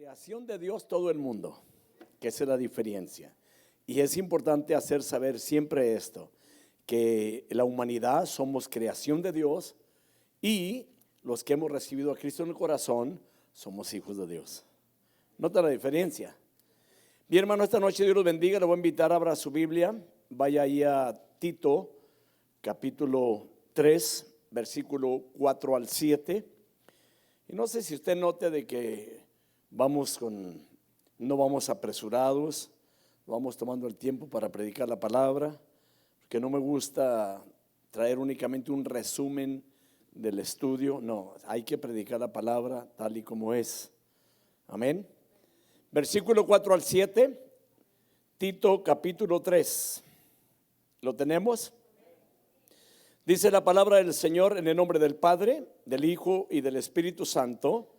Creación de Dios todo el mundo, que esa es la diferencia. Y es importante hacer saber siempre esto, que la humanidad somos creación de Dios y los que hemos recibido a Cristo en el corazón somos hijos de Dios. ¿Nota la diferencia? Bien, hermano, esta noche Dios los bendiga. Le voy a invitar a abrir su Biblia. Vaya ahí a Tito, capítulo 3, versículo 4 al 7. Y no sé si usted note de que no vamos apresurados, vamos tomando el tiempo para predicar la palabra, porque no me gusta traer únicamente un resumen del estudio. No, hay que predicar la palabra tal y como es. Amén. Versículo 4 al 7, Tito capítulo 3. ¿Lo tenemos? Dice la palabra del Señor en el nombre del Padre, del Hijo y del Espíritu Santo.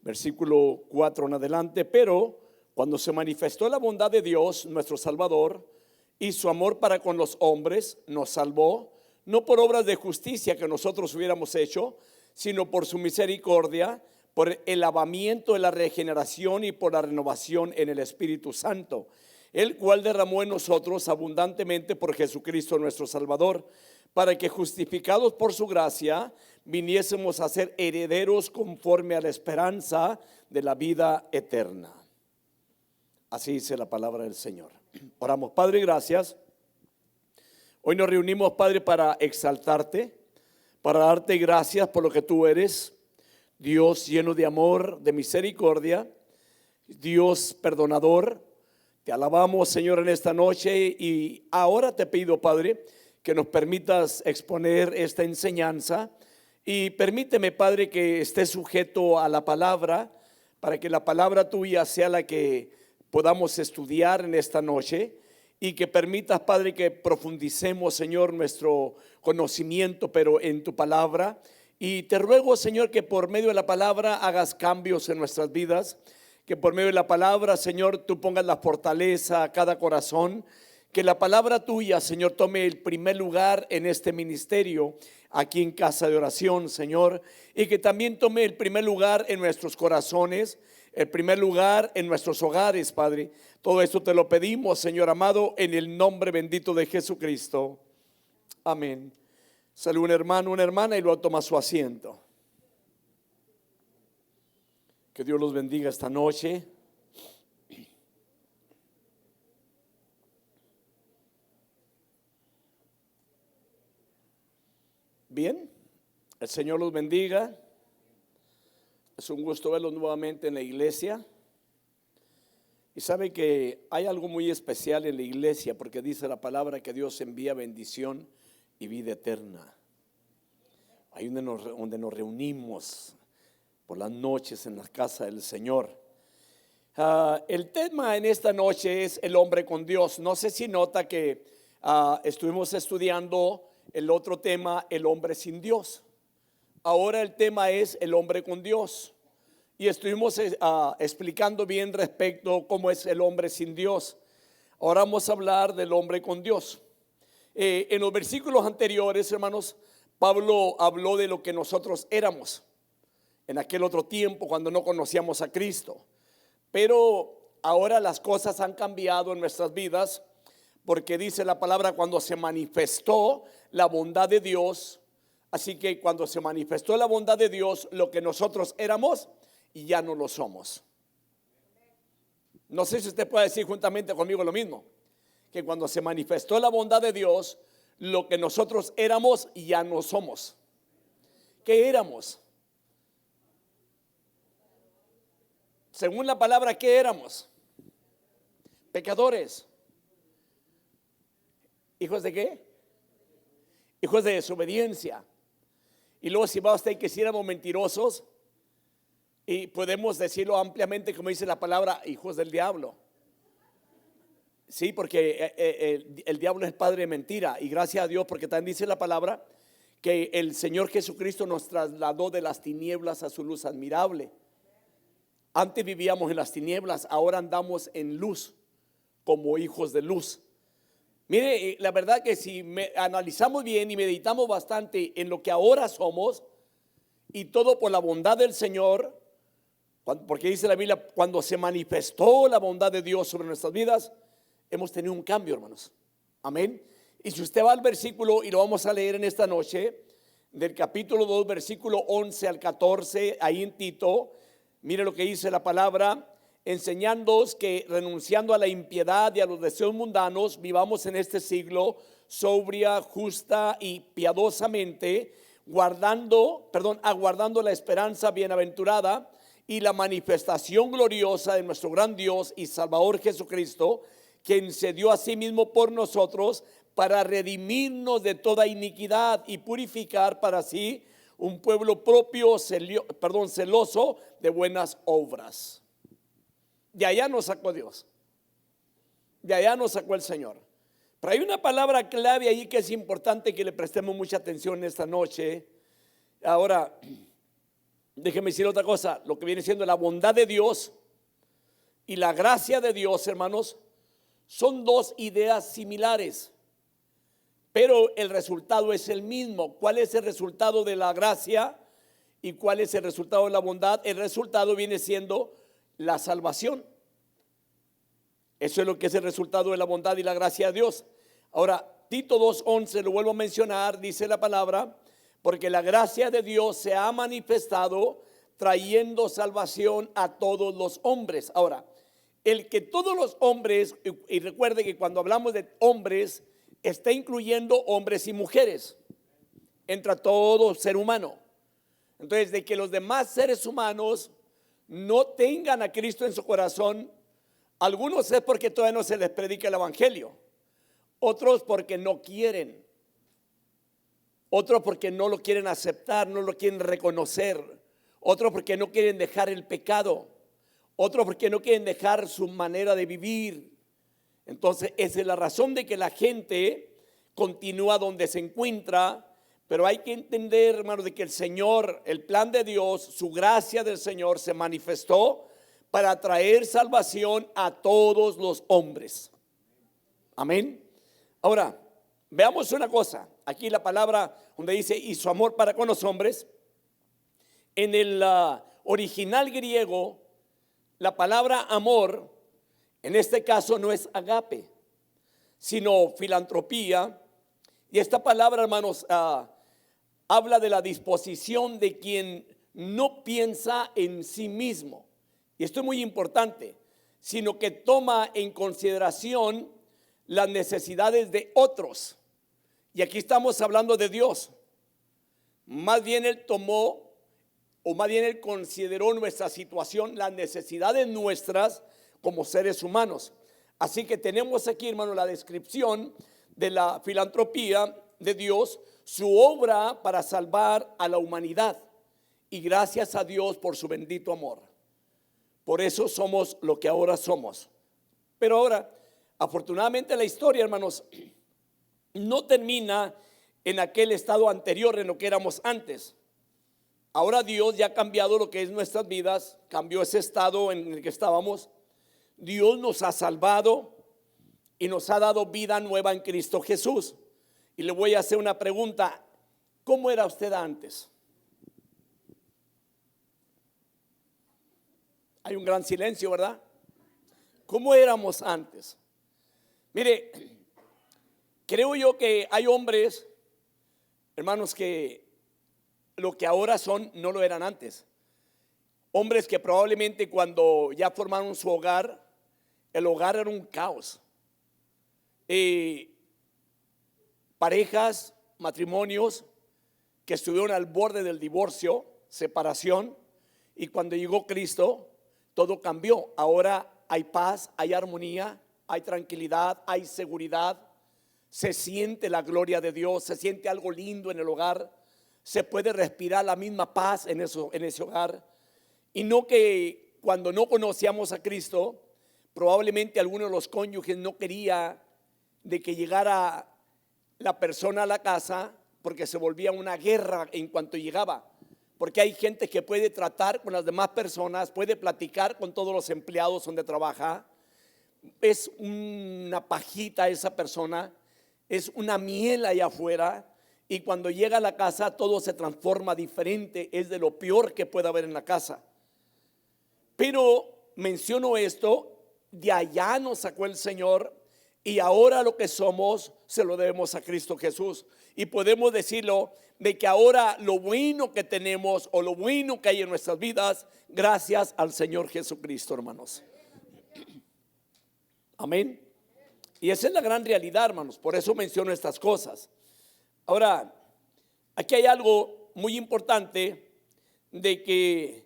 Versículo 4 en adelante. Pero cuando se manifestó la bondad de Dios, nuestro Salvador, y su amor para con los hombres, nos salvó, no por obras de justicia que nosotros hubiéramos hecho, sino por su misericordia, por el lavamiento de la regeneración y por la renovación en el Espíritu Santo, el cual derramó en nosotros abundantemente por Jesucristo nuestro Salvador, para que justificados por su gracia viniésemos a ser herederos conforme a la esperanza de la vida eterna. Así dice la palabra del Señor. Oramos. Padre, gracias. Hoy nos reunimos, Padre, para exaltarte, para darte gracias por lo que tú eres, Dios lleno de amor, de misericordia, Dios perdonador. Te alabamos, Señor, en esta noche, y ahora te pido, Padre, que nos permitas exponer esta enseñanza, y permíteme, Padre, que esté sujeto a la palabra, para que la palabra tuya sea la que podamos estudiar en esta noche, y que permitas, Padre, que profundicemos, Señor, nuestro conocimiento, pero en tu palabra. Y te ruego, Señor, que por medio de la palabra hagas cambios en nuestras vidas, que por medio de la palabra, Señor, tú pongas la fortaleza a cada corazón. Que la palabra tuya, Señor, tome el primer lugar en este ministerio, aquí en Casa de Oración, Señor, y que también tome el primer lugar en nuestros corazones, el primer lugar en nuestros hogares, Padre. Todo esto te lo pedimos, Señor amado, en el nombre bendito de Jesucristo. Amén. Saluda un hermano, una hermana, y luego toma su asiento. Que Dios los bendiga esta noche. Bien, el Señor los bendiga. Es un gusto verlos nuevamente en la iglesia. Y sabe que hay algo muy especial en la iglesia, porque dice la palabra que Dios envía bendición y vida eterna. Ahí donde nos reunimos por las noches en la casa del Señor. El tema en esta noche es el hombre con Dios. No sé si nota que estuvimos estudiando el otro tema, el hombre sin Dios. Ahora el tema es el hombre con Dios. Y estuvimos explicando bien respecto a cómo es el hombre sin Dios. Ahora vamos a hablar del hombre con Dios. En los versículos anteriores, hermanos, Pablo habló de lo que nosotros éramos en aquel otro tiempo cuando no conocíamos a Cristo. Pero ahora las cosas han cambiado en nuestras vidas, porque dice la palabra cuando se manifestó la bondad de Dios. Así que cuando se manifestó la bondad de Dios, lo que nosotros éramos y ya no lo somos. No sé si usted puede decir juntamente conmigo lo mismo, que cuando se manifestó la bondad de Dios, lo que nosotros éramos y ya no somos. ¿Qué éramos? Según la palabra, ¿qué éramos? Pecadores. ¿Hijos de qué? Hijos de desobediencia. Y luego si va usted que si éramos mentirosos, y podemos decirlo ampliamente como dice la palabra, hijos del diablo. Sí, porque el diablo es padre de mentira. Y gracias a Dios, porque también dice la palabra que el Señor Jesucristo nos trasladó de las tinieblas a su luz admirable. Antes vivíamos en las tinieblas, ahora andamos en luz, como hijos de luz. Mire, la verdad que si analizamos bien y meditamos bastante en lo que ahora somos, y todo por la bondad del Señor, Porque dice la Biblia, cuando se manifestó la bondad de Dios sobre nuestras vidas, hemos tenido un cambio, hermanos. Amén. Y si usted va al versículo, y lo vamos a leer en esta noche, del capítulo 2, versículo 11 al 14, ahí en Tito, mire lo que dice la palabra: enseñándoos que renunciando a la impiedad y a los deseos mundanos, vivamos en este siglo sobria, justa y piadosamente, aguardando la esperanza bienaventurada y la manifestación gloriosa de nuestro gran Dios y Salvador Jesucristo, quien se dio a sí mismo por nosotros para redimirnos de toda iniquidad y purificar para sí un pueblo propio, celoso de buenas obras. De allá nos sacó Dios, de allá nos sacó el Señor. Pero hay una palabra clave ahí que es importante que le prestemos mucha atención esta noche. Ahora, déjeme decir otra cosa: lo que viene siendo la bondad de Dios y la gracia de Dios, hermanos, son dos ideas similares, pero el resultado es el mismo. ¿Cuál es el resultado de la gracia y cuál es el resultado de la bondad? El resultado viene siendo la salvación. Eso es lo que es el resultado de la bondad y la gracia de Dios. Ahora, Tito 2:11, lo vuelvo a mencionar, dice la palabra: porque la gracia de Dios se ha manifestado trayendo salvación a todos los hombres. Ahora, el que todos los hombres, y recuerde que cuando hablamos de hombres, está incluyendo hombres y mujeres, entra todo ser humano. Entonces, de que los demás seres humanos no tengan a Cristo en su corazón, algunos es porque todavía no se les predica el evangelio, otros porque no quieren, otros porque no lo quieren aceptar, no lo quieren reconocer, otros porque no quieren dejar el pecado, otros porque no quieren dejar su manera de vivir. Entonces esa es la razón de que la gente continúa donde se encuentra. Pero hay que entender, hermanos, de que el Señor, el plan de Dios, su gracia del Señor se manifestó para traer salvación a todos los hombres. Amén. Ahora, veamos una cosa. Aquí la palabra donde dice y su amor para con los hombres, en el original griego, la palabra amor en este caso no es agape, sino filantropía. Y esta palabra, hermanos, habla de la disposición de quien no piensa en sí mismo. Y esto es muy importante, sino que toma en consideración las necesidades de otros. Y aquí estamos hablando de Dios. Más bien Él tomó, o más bien Él consideró nuestra situación, las necesidades nuestras como seres humanos. Así que tenemos aquí, hermano, la descripción de la filantropía de Dios, su obra para salvar a la humanidad. Y gracias a Dios por su bendito amor. Por eso somos lo que ahora somos. Pero ahora, afortunadamente la historia, hermanos, no termina en aquel estado anterior, en lo que éramos antes. Ahora Dios ya ha cambiado lo que es nuestras vidas, cambió ese estado en el que estábamos. Dios nos ha salvado y nos ha dado vida nueva en Cristo Jesús. Y le voy a hacer una pregunta: ¿cómo era usted antes? Hay un gran silencio, ¿verdad? ¿Cómo éramos antes? Mire, creo yo que hay hombres, hermanos, que lo que ahora son no lo eran antes. Hombres que probablemente cuando ya formaron su hogar, el hogar era un caos. Parejas, matrimonios que estuvieron al borde del divorcio, separación, y cuando llegó Cristo, todo cambió. Ahora hay paz, hay armonía, hay tranquilidad, hay seguridad. Se siente la gloria de Dios, se siente algo lindo en el hogar. Se puede respirar la misma paz en ese hogar. Y no que cuando no conocíamos a Cristo, probablemente alguno de los cónyuges no quería de que llegara la persona a la casa, porque se volvía una guerra en cuanto llegaba. Porque hay gente que puede tratar con las demás personas, puede platicar con todos los empleados donde trabaja. Es una pajita esa persona, es una miel allá afuera. Y cuando llega a la casa todo se transforma diferente, es de lo peor que puede haber en la casa. Pero menciono esto, de allá nos sacó el Señor y ahora lo que somos se lo debemos a Cristo Jesús. Y podemos decirlo de que ahora lo bueno que tenemos o lo bueno que hay en nuestras vidas, gracias al Señor Jesucristo, hermanos. Amén. Y esa es la gran realidad, hermanos. Por eso menciono estas cosas. Ahora, aquí hay algo muy importante de que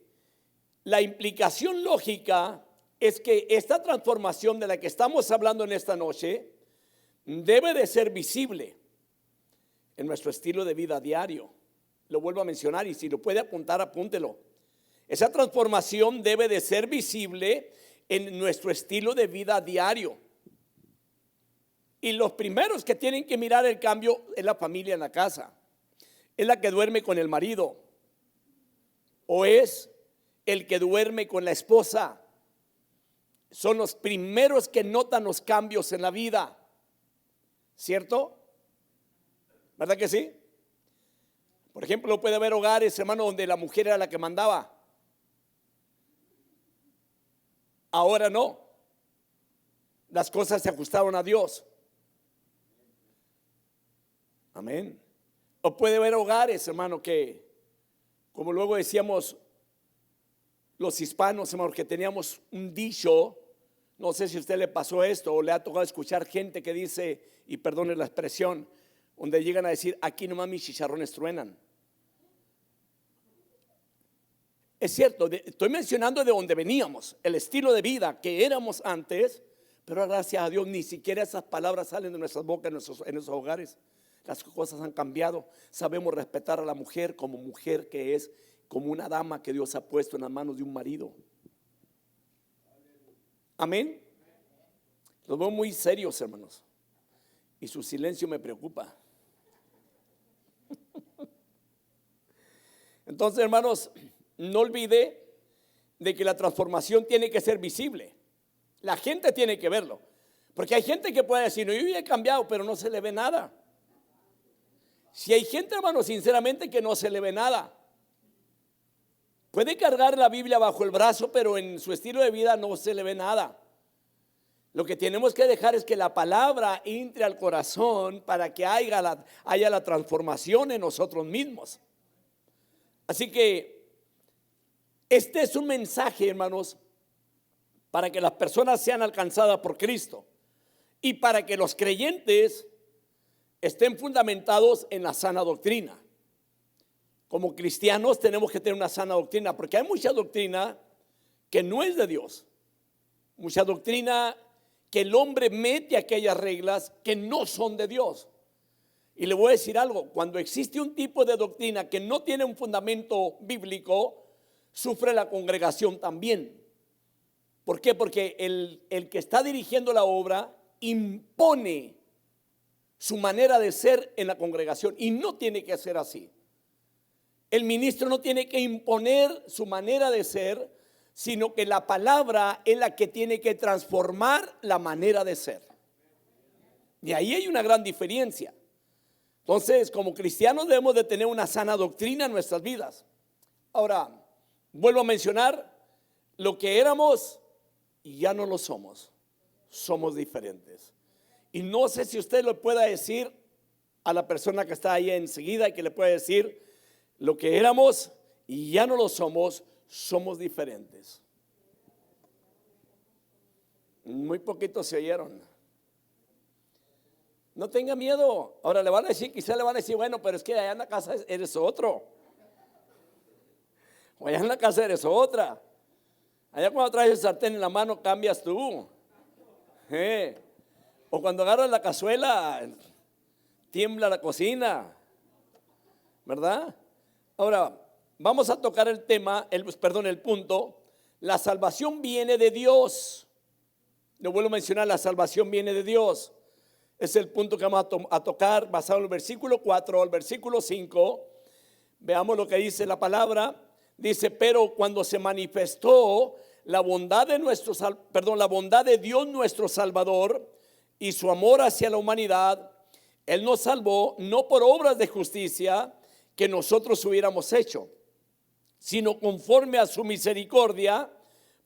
la implicación lógica es que esta transformación de la que estamos hablando en esta noche debe de ser visible en nuestro estilo de vida diario. Lo vuelvo a mencionar y si lo puede apuntar, apúntelo. Esa transformación debe de ser visible en nuestro estilo de vida diario. Y los primeros que tienen que mirar el cambio es la familia en la casa. Es la que duerme con el marido o es el que duerme con la esposa. Son los primeros que notan los cambios en la vida, ¿cierto? ¿Verdad que sí? Por ejemplo, puede haber hogares, hermano, donde la mujer era la que mandaba. Ahora no. Las cosas se ajustaron a Dios. Amén. O puede haber hogares, hermano, que, como luego decíamos los hispanos, hermano, que teníamos un dicho, no sé si a usted le pasó esto o le ha tocado escuchar gente que dice, y perdone la expresión, donde llegan a decir, aquí nomás mis chicharrones truenan. Es cierto, estoy mencionando de donde veníamos, el estilo de vida que éramos antes, pero gracias a Dios ni siquiera esas palabras salen de nuestras bocas en nuestros hogares. Las cosas han cambiado. Sabemos respetar a la mujer como mujer que es, como una dama que Dios ha puesto en las manos de un marido. Amén. Los veo muy serios, hermanos, y su silencio me preocupa. Entonces, hermanos, no olvide de que la transformación tiene que ser visible. La gente tiene que verlo, porque hay gente que puede decir, no, yo ya he cambiado, pero no se le ve nada. Si hay gente, hermano, sinceramente que no se le ve nada, puede cargar la Biblia bajo el brazo, pero en su estilo de vida no se le ve nada. Lo que tenemos que dejar es que la palabra entre al corazón para que haya la transformación en nosotros mismos. Así que este es un mensaje, hermanos, para que las personas sean alcanzadas por Cristo y para que los creyentes estén fundamentados en la sana doctrina. Como cristianos tenemos que tener una sana doctrina, porque hay mucha doctrina que no es de Dios, mucha doctrina que el hombre mete aquellas reglas que no son de Dios. Y le voy a decir algo, cuando existe un tipo de doctrina que no tiene un fundamento bíblico, sufre la congregación también. ¿Por qué? Porque el que está dirigiendo la obra impone su manera de ser en la congregación y no tiene que ser así. El ministro no tiene que imponer su manera de ser, sino que la palabra es la que tiene que transformar la manera de ser. Y ahí hay una gran diferencia. Entonces, como cristianos debemos de tener una sana doctrina en nuestras vidas. Ahora, vuelvo a mencionar, lo que éramos ya no lo somos. Somos diferentes. Y no sé si usted lo pueda decir a la persona que está ahí enseguida y que le puede decir, lo que éramos y ya no lo somos, somos diferentes. Muy poquitos se oyeron. No tenga miedo. Ahora le van a decir, quizá le van a decir, bueno, pero es que allá en la casa eres otro. O allá en la casa eres otra. Allá cuando traes el sartén en la mano cambias tú. O cuando agarras la cazuela, tiembla la cocina. ¿Verdad? Ahora, vamos a tocar el tema, el punto. La salvación viene de Dios. Lo vuelvo a mencionar, la salvación viene de Dios. Es el punto que vamos a tocar basado en el versículo 4 al versículo 5. Veamos lo que dice la palabra. Dice, pero cuando se manifestó la bondad de Dios nuestro Salvador y su amor hacia la humanidad, Él nos salvó no por obras de justicia que nosotros hubiéramos hecho, sino conforme a su misericordia,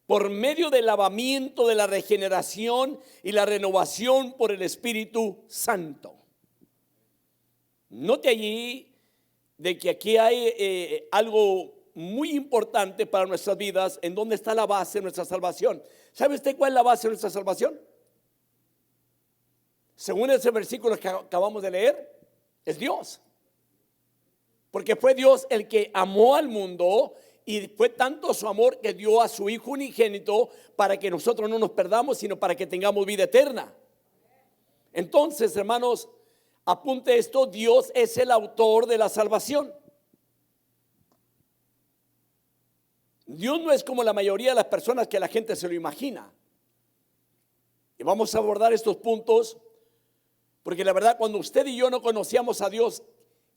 por medio del lavamiento, de la regeneración y la renovación por el Espíritu Santo. Note allí de que aquí hay algo muy importante para nuestras vidas, en donde está la base de nuestra salvación. ¿Sabe usted cuál es la base de nuestra salvación? Según ese versículo que acabamos de leer, es Dios. Porque fue Dios el que amó al mundo, y fue tanto su amor que dio a su Hijo unigénito para que nosotros no nos perdamos, sino para que tengamos vida eterna. Entonces, hermanos, apunte esto: Dios es el autor de la salvación. Dios no es como la mayoría de las personas que la gente se lo imagina. Y vamos a abordar estos puntos, porque la verdad, cuando usted y yo no conocíamos a Dios,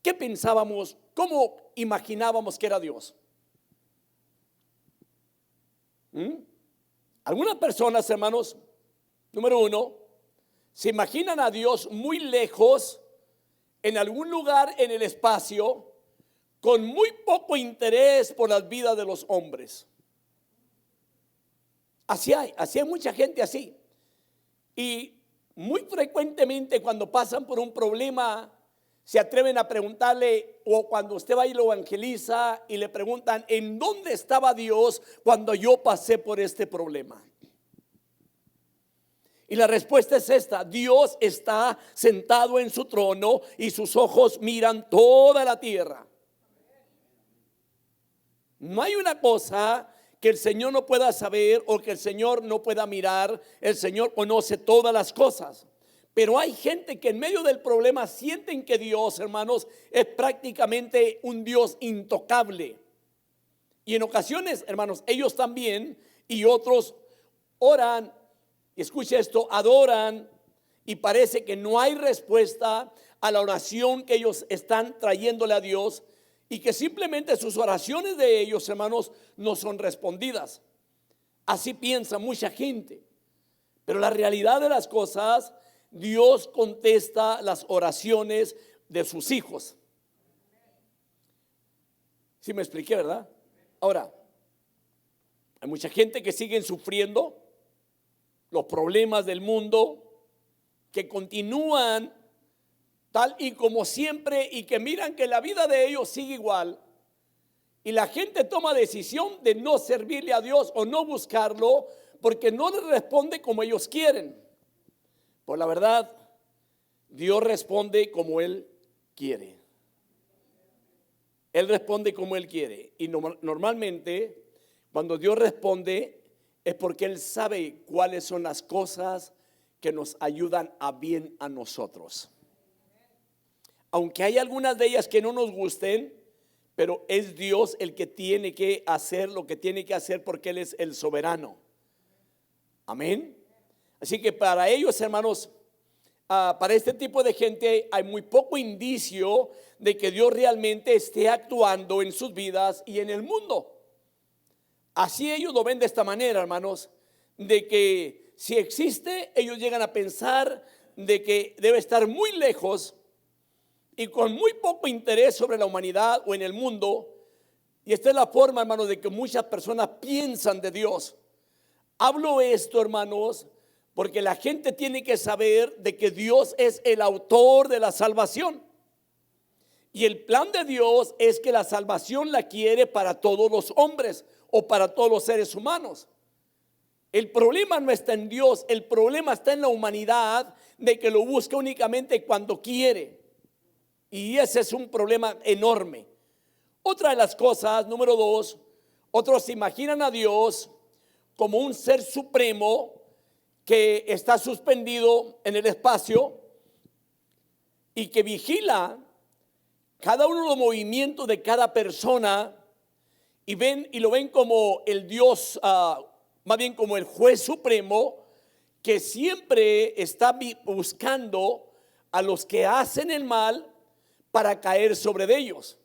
¿qué pensábamos? ¿Cómo imaginábamos que era Dios? Algunas personas, hermanos, número uno, se imaginan a Dios muy lejos, en algún lugar en el espacio, con muy poco interés por las vidas de los hombres. Así hay mucha gente así. Y muy frecuentemente, cuando pasan por un problema, se atreven a preguntarle, o cuando usted va y lo evangeliza y le preguntan: ¿en dónde estaba Dios cuando yo pasé por este problema? Y la respuesta es esta: Dios está sentado en su trono y sus ojos miran toda la tierra. No hay una cosa que el Señor no pueda saber o que el Señor no pueda mirar. El Señor conoce todas las cosas. Pero hay gente que en medio del problema sienten que Dios, hermanos, es prácticamente un Dios intocable. Y en ocasiones, hermanos, ellos también y otros oran, y escucha esto, adoran, y parece que no hay respuesta a la oración que ellos están trayéndole a Dios, y que simplemente sus oraciones de ellos, hermanos, no son respondidas. Así piensa mucha gente. Pero la realidad de las cosas, Dios contesta las oraciones de sus hijos. ¿Sí me expliqué, verdad? Ahora, hay mucha gente que sigue sufriendo los problemas del mundo, que continúan tal y como siempre, y que miran que la vida de ellos sigue igual, y la gente toma decisión de no servirle a Dios o no buscarlo, porque no le responde como ellos quieren. Por la verdad, Dios responde como Él quiere. Él responde como Él quiere. Y normalmente, cuando Dios responde, es porque Él sabe cuáles son las cosas que nos ayudan a bien a nosotros. Aunque hay algunas de ellas que no nos gusten, pero es Dios el que tiene que hacer lo que tiene que hacer, porque Él es el soberano. Amén. Así que para ellos, hermanos, para este tipo de gente hay muy poco indicio de que Dios realmente esté actuando en sus vidas y en el mundo. Así ellos lo ven de esta manera, hermanos, de que si existe, ellos llegan a pensar de que debe estar muy lejos y con muy poco interés sobre la humanidad o en el mundo. Y esta es la forma, hermanos, de que muchas personas piensan de Dios. Hablo esto, hermanos, porque la gente tiene que saber de que Dios es el autor de la salvación. Y el plan de Dios es que la salvación la quiere para todos los hombres o para todos los seres humanos. El problema no está en Dios, el problema está en la humanidad, de que lo busca únicamente cuando quiere. Y ese es un problema enorme. Otra de las cosas, número dos, otros se imaginan a Dios como un ser supremo que está suspendido en el espacio y que vigila cada uno de los movimientos de cada persona, y lo ven como el Dios, más bien como el juez supremo, que siempre está buscando a los que hacen el mal para caer sobre de ellos.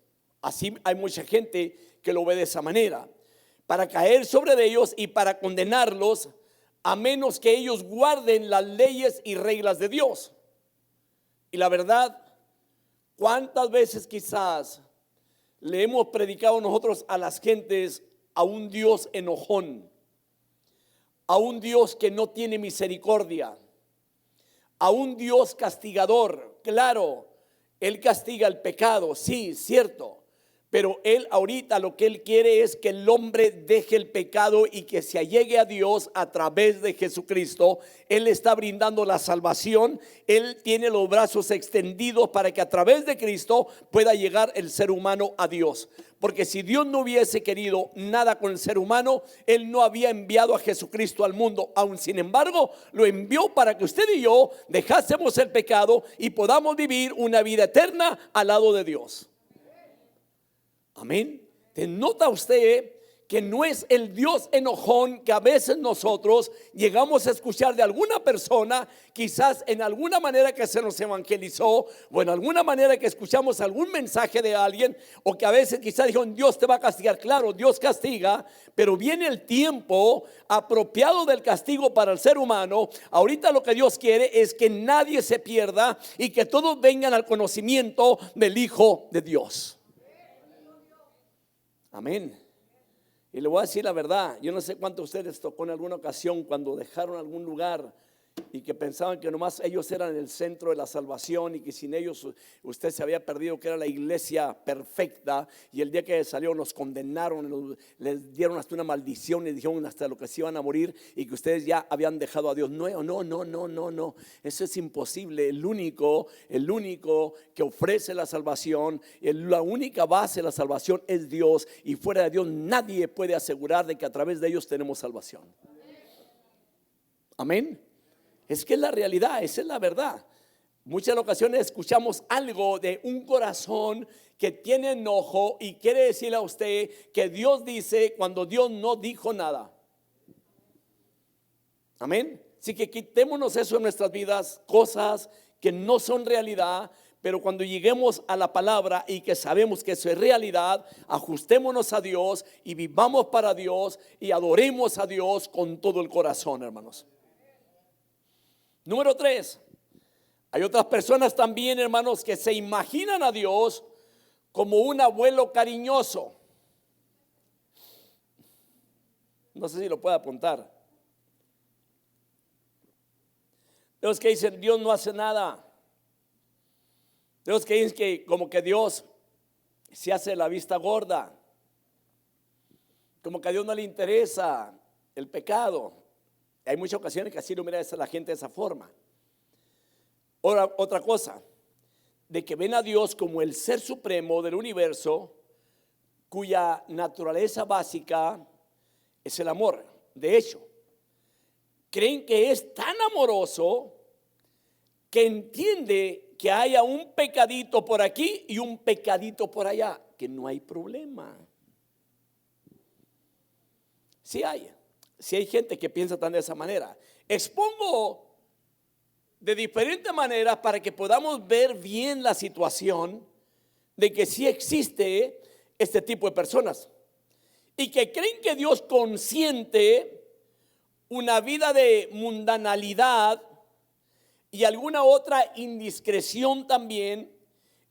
Así hay mucha gente que lo ve de esa manera, para caer sobre de ellos y para condenarlos, a menos que ellos guarden las leyes y reglas de Dios. Y la verdad, ¿cuántas veces quizás le hemos predicado nosotros a las gentes a un Dios enojón? a un Dios que no tiene misericordia, a un Dios castigador. Claro, Él castiga el pecado, sí, cierto. Pero Él ahorita lo que Él quiere es que el hombre deje el pecado y que se allegue a Dios a través de Jesucristo. Él está brindando la salvación. Él tiene los brazos extendidos para que a través de Cristo pueda llegar el ser humano a Dios. Porque si Dios no hubiese querido nada con el ser humano, Él no había enviado a Jesucristo al mundo. Aún sin embargo, lo envió para que usted y yo dejásemos el pecado y podamos vivir una vida eterna al lado de Dios. Amén. ¿Te nota usted que no es el Dios enojón que a veces nosotros llegamos a escuchar de alguna persona, quizás en alguna manera que se nos evangelizó o en alguna manera que escuchamos algún mensaje de alguien, o que a veces quizás dijeron Dios te va a castigar? Claro, Dios castiga, pero viene el tiempo apropiado del castigo para el ser humano. Ahorita lo que Dios quiere es que nadie se pierda y que todos vengan al conocimiento del Hijo de Dios. Amén. Y le voy a decir la verdad, yo no sé cuánto a ustedes tocó en alguna ocasión cuando dejaron algún lugar y que pensaban que nomás ellos eran el centro de la salvación y que sin ellos usted se había perdido, que era la iglesia perfecta, y el día que salió nos condenaron, les dieron hasta una maldición y dijeron hasta lo que se iban a morir y que ustedes ya habían dejado a Dios. No, eso es imposible. El único que ofrece la salvación, la única base de la salvación es Dios, y fuera de Dios nadie puede asegurar de que a través de ellos tenemos salvación. Amén. Es que es la realidad, esa es la verdad. Muchas ocasiones escuchamos algo de un corazón que tiene enojo y quiere decirle a usted que Dios dice cuando Dios no dijo nada. Amén. Así que quitémonos eso en nuestras vidas, cosas que no son realidad. Pero cuando lleguemos a la palabra y que sabemos que eso es realidad, ajustémonos a Dios y vivamos para Dios y adoremos a Dios con todo el corazón, hermanos. Número 3, hay otras personas también, hermanos, que se imaginan a Dios como un abuelo cariñoso. No sé si lo puede apuntar. Los que dicen Dios no hace nada. Los que dicen que como que Dios se hace la vista gorda, como que a Dios no le interesa el pecado. Hay muchas ocasiones que así lo mira a la gente de esa forma. Ahora, otra cosa, de que ven a Dios como el ser supremo del universo, cuya naturaleza básica es el amor. De hecho, creen que es tan amoroso que entiende que haya un pecadito por aquí y un pecadito por allá, que no hay problema. Sí hay gente que piensa tan de esa manera. Expongo de diferentes maneras para que podamos ver bien la situación de que sí existe este tipo de personas y que creen que Dios consiente una vida de mundanalidad y alguna otra indiscreción también,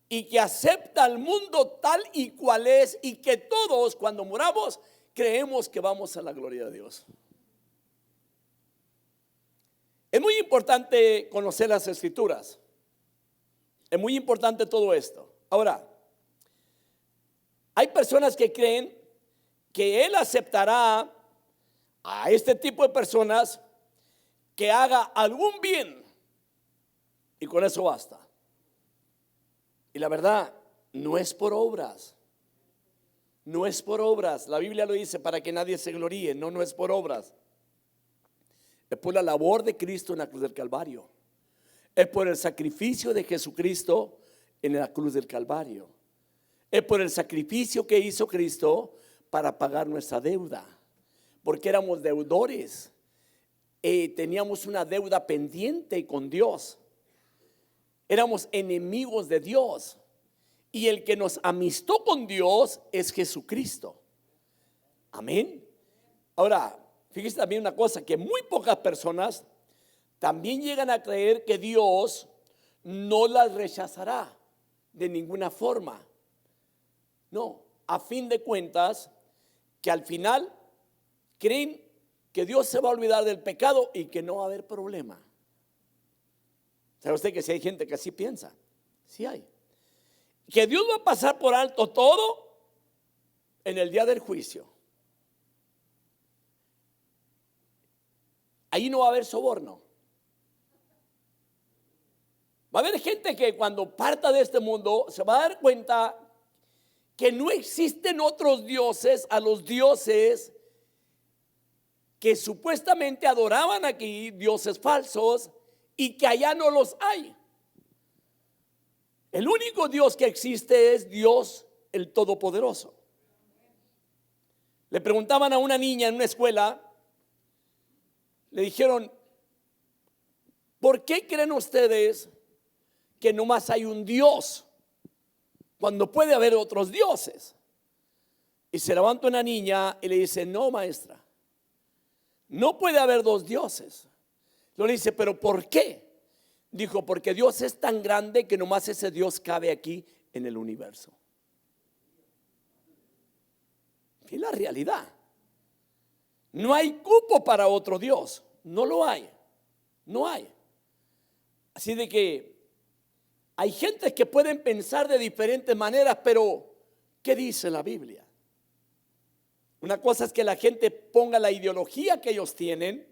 y que acepta al mundo tal y cual es, y que todos cuando moramos creemos que vamos a la gloria de Dios. Es muy importante conocer las Escrituras. Es muy importante todo esto. Ahora, hay personas que creen que Él aceptará a este tipo de personas que haga algún bien y con eso basta. Y la verdad, no es por obras. No es por obras. La Biblia lo dice para que nadie se gloríe. No es por obras. Es por la labor de Cristo en la cruz del Calvario. Es por el sacrificio de Jesucristo en la cruz del Calvario. Es por el sacrificio que hizo Cristo para pagar nuestra deuda. Porque éramos deudores. Teníamos una deuda pendiente con Dios. Éramos enemigos de Dios. Y el que nos amistó con Dios es Jesucristo. Amén. Ahora, fíjese también una cosa, que muy pocas personas también llegan a creer que Dios no las rechazará de ninguna forma. No, a fin de cuentas, que al final creen que Dios se va a olvidar del pecado y que no va a haber problema. ¿Sabe usted que si hay gente que así piensa? Sí hay. Que Dios va a pasar por alto todo en el día del juicio. Ahí no va a haber soborno. Va a haber gente que cuando parta de este mundo se va a dar cuenta que no existen otros dioses a los dioses que supuestamente adoraban aquí, dioses falsos, y que allá no los hay. El único Dios que existe es Dios el Todopoderoso. Le preguntaban a una niña en una escuela, le dijeron, ¿por qué creen ustedes que nomás hay un Dios cuando puede haber otros dioses? Y se levanta una niña y le dice, no, maestra, no puede haber dos dioses. Le dice, ¿pero por qué? Dijo, porque Dios es tan grande que nomás ese Dios cabe aquí en el universo. Es la realidad. No hay cupo para otro Dios. No lo hay. No hay. Así de que hay gente que pueden pensar de diferentes maneras, pero ¿qué dice la Biblia? Una cosa es que la gente ponga la ideología que ellos tienen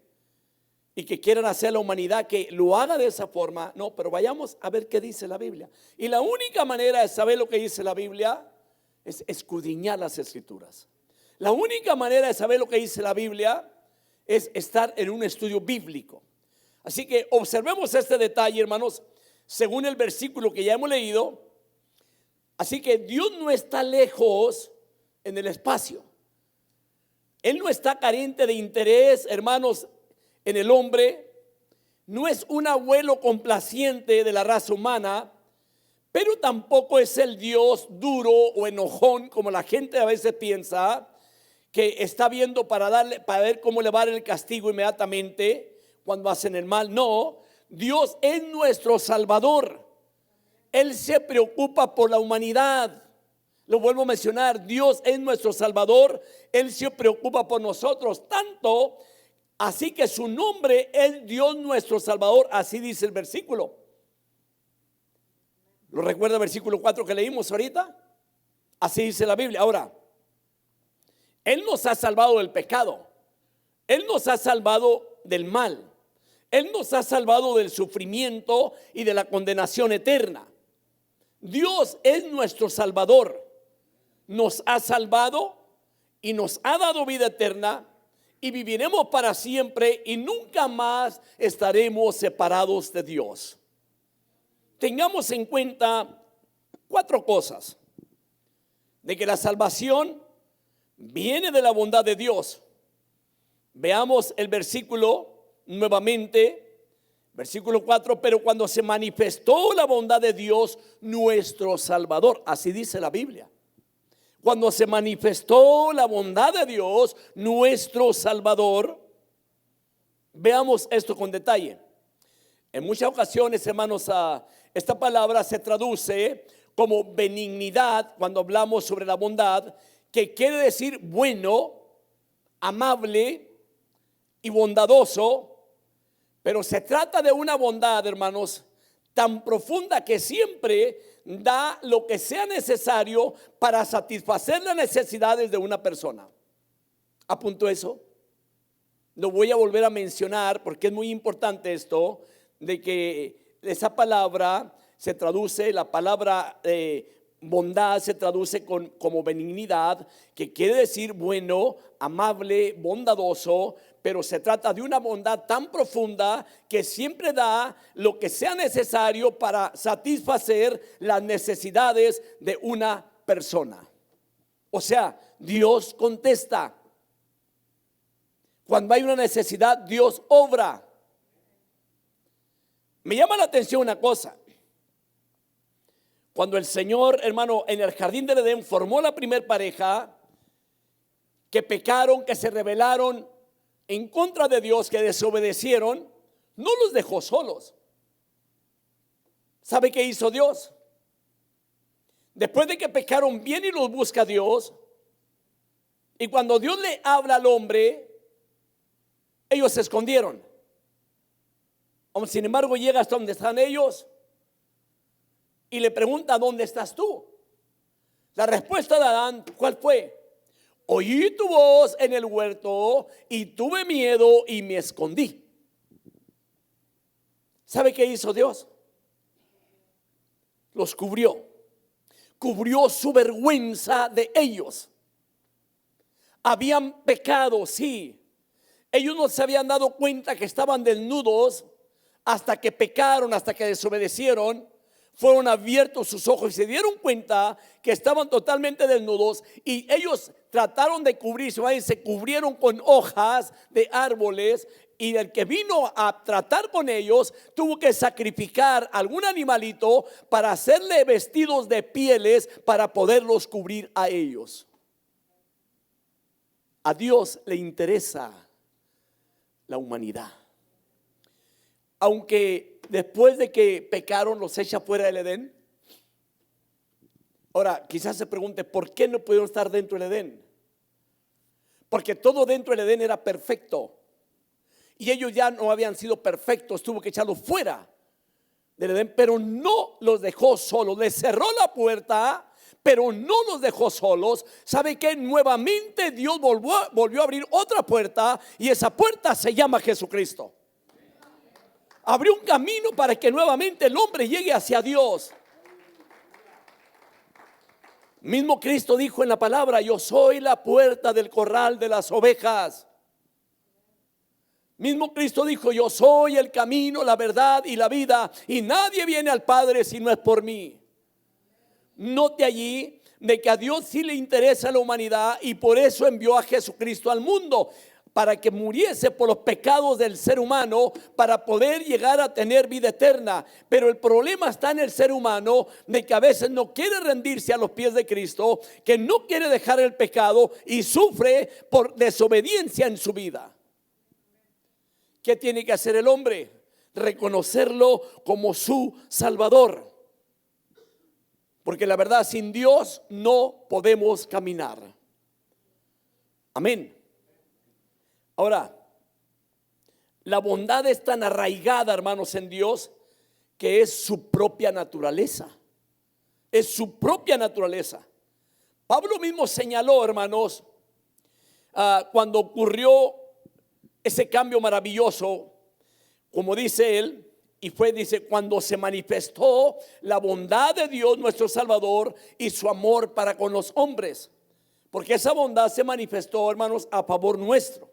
y que quieran hacer la humanidad que lo haga de esa forma. No, pero vayamos a ver qué dice la Biblia. Y la única manera de saber lo que dice la Biblia es escudriñar las escrituras. La única manera de saber lo que dice la Biblia es estar en un estudio bíblico. Así que observemos este detalle, hermanos, según el versículo que ya hemos leído. Así que Dios no está lejos en el espacio. Él no está carente de interés, hermanos, en el hombre. No es un abuelo complaciente de la raza humana, pero tampoco es el Dios duro o enojón como la gente a veces piensa, que está viendo para ver cómo le va a dar el castigo inmediatamente cuando hacen el mal. No, Dios es nuestro Salvador. Él se preocupa por la humanidad. Lo vuelvo a mencionar, Dios es nuestro Salvador. Él se preocupa por nosotros tanto, así que su nombre es Dios nuestro Salvador. Así dice el versículo. ¿Lo recuerda el versículo 4 que leímos ahorita? Así dice la Biblia. Ahora, Él nos ha salvado del pecado. Él nos ha salvado del mal. Él nos ha salvado del sufrimiento y de la condenación eterna. Dios es nuestro Salvador. Nos ha salvado y nos ha dado vida eterna y viviremos para siempre y nunca más estaremos separados de Dios. Tengamos en cuenta 4 cosas: de que la salvación viene de la bondad de Dios. Veamos el versículo nuevamente, versículo 4. Pero cuando se manifestó la bondad de Dios, nuestro Salvador, así dice la Biblia. Cuando se manifestó la bondad de Dios, nuestro Salvador. Veamos esto con detalle. En muchas ocasiones, hermanos, esta palabra se traduce como benignidad cuando hablamos sobre la bondad, que quiere decir bueno, amable y bondadoso. Pero se trata de una bondad, hermanos, tan profunda que siempre da lo que sea necesario para satisfacer las necesidades de una persona. ¿Apunto eso? Lo voy a volver a mencionar porque es muy importante esto, de que esa palabra se traduce, la palabra bondad se traduce como benignidad, que quiere decir bueno, amable, bondadoso. Pero se trata de una bondad tan profunda que siempre da lo que sea necesario para satisfacer las necesidades de una persona. O sea, Dios contesta. Cuando hay una necesidad, Dios obra. Me llama la atención una cosa. Cuando el Señor, hermano, en el jardín del Edén formó la primer pareja, que pecaron, que se rebelaron en contra de Dios, que desobedecieron, no los dejó solos. ¿Sabe qué hizo Dios? Después de que pecaron, viene y los busca Dios. Y cuando Dios le habla al hombre, Ellos se escondieron. Sin embargo, llega hasta donde están ellos y le pregunta: ¿dónde estás tú? La respuesta de Adán, ¿cuál fue? Oí tu voz en el huerto y tuve miedo y me escondí. ¿Sabe qué hizo Dios? Los cubrió. Cubrió su vergüenza de ellos. Habían pecado, sí. Ellos no se habían dado cuenta que estaban desnudos hasta que pecaron, hasta que desobedecieron. Fueron abiertos sus ojos y se dieron cuenta que estaban totalmente desnudos, y ellos trataron de cubrirse, se cubrieron con hojas de árboles, y el que vino a tratar con ellos tuvo que sacrificar algún animalito para hacerle vestidos de pieles para poderlos cubrir a ellos. A Dios le interesa la humanidad. Aunque después de que pecaron los echa fuera del Edén. Ahora, quizás se pregunte: ¿por qué no pudieron estar dentro del Edén? Porque todo dentro del Edén era perfecto, y ellos ya no habían sido perfectos. Tuvo que echarlos fuera del Edén, pero no los dejó solos. Les cerró la puerta, pero no los dejó solos. ¿Sabe qué? Nuevamente Dios volvió a abrir otra puerta, y esa puerta se llama Jesucristo. Abrió un camino para que nuevamente el hombre llegue hacia Dios. Mismo Cristo dijo en la palabra: yo soy la puerta del corral de las ovejas. Mismo Cristo dijo: yo soy el camino, la verdad y la vida, y nadie viene al Padre si no es por mí. Note allí de que a Dios sí le interesa la humanidad, y por eso envió a Jesucristo al mundo, para que muriese por los pecados del ser humano, para poder llegar a tener vida eterna. Pero el problema está en el ser humano, de que a veces no quiere rendirse a los pies de Cristo, que no quiere dejar el pecado y sufre por desobediencia en su vida. ¿Qué tiene que hacer el hombre? Reconocerlo como su Salvador. Porque la verdad, sin Dios no podemos caminar. Amén. Ahora, la bondad es tan arraigada, hermanos, en Dios, que es su propia naturaleza. Es su propia naturaleza. Pablo mismo señaló, hermanos, cuando ocurrió ese cambio maravilloso, como dice él, y dice, cuando se manifestó la bondad de Dios nuestro Salvador y su amor para con los hombres. Porque esa bondad se manifestó, hermanos, a favor nuestro.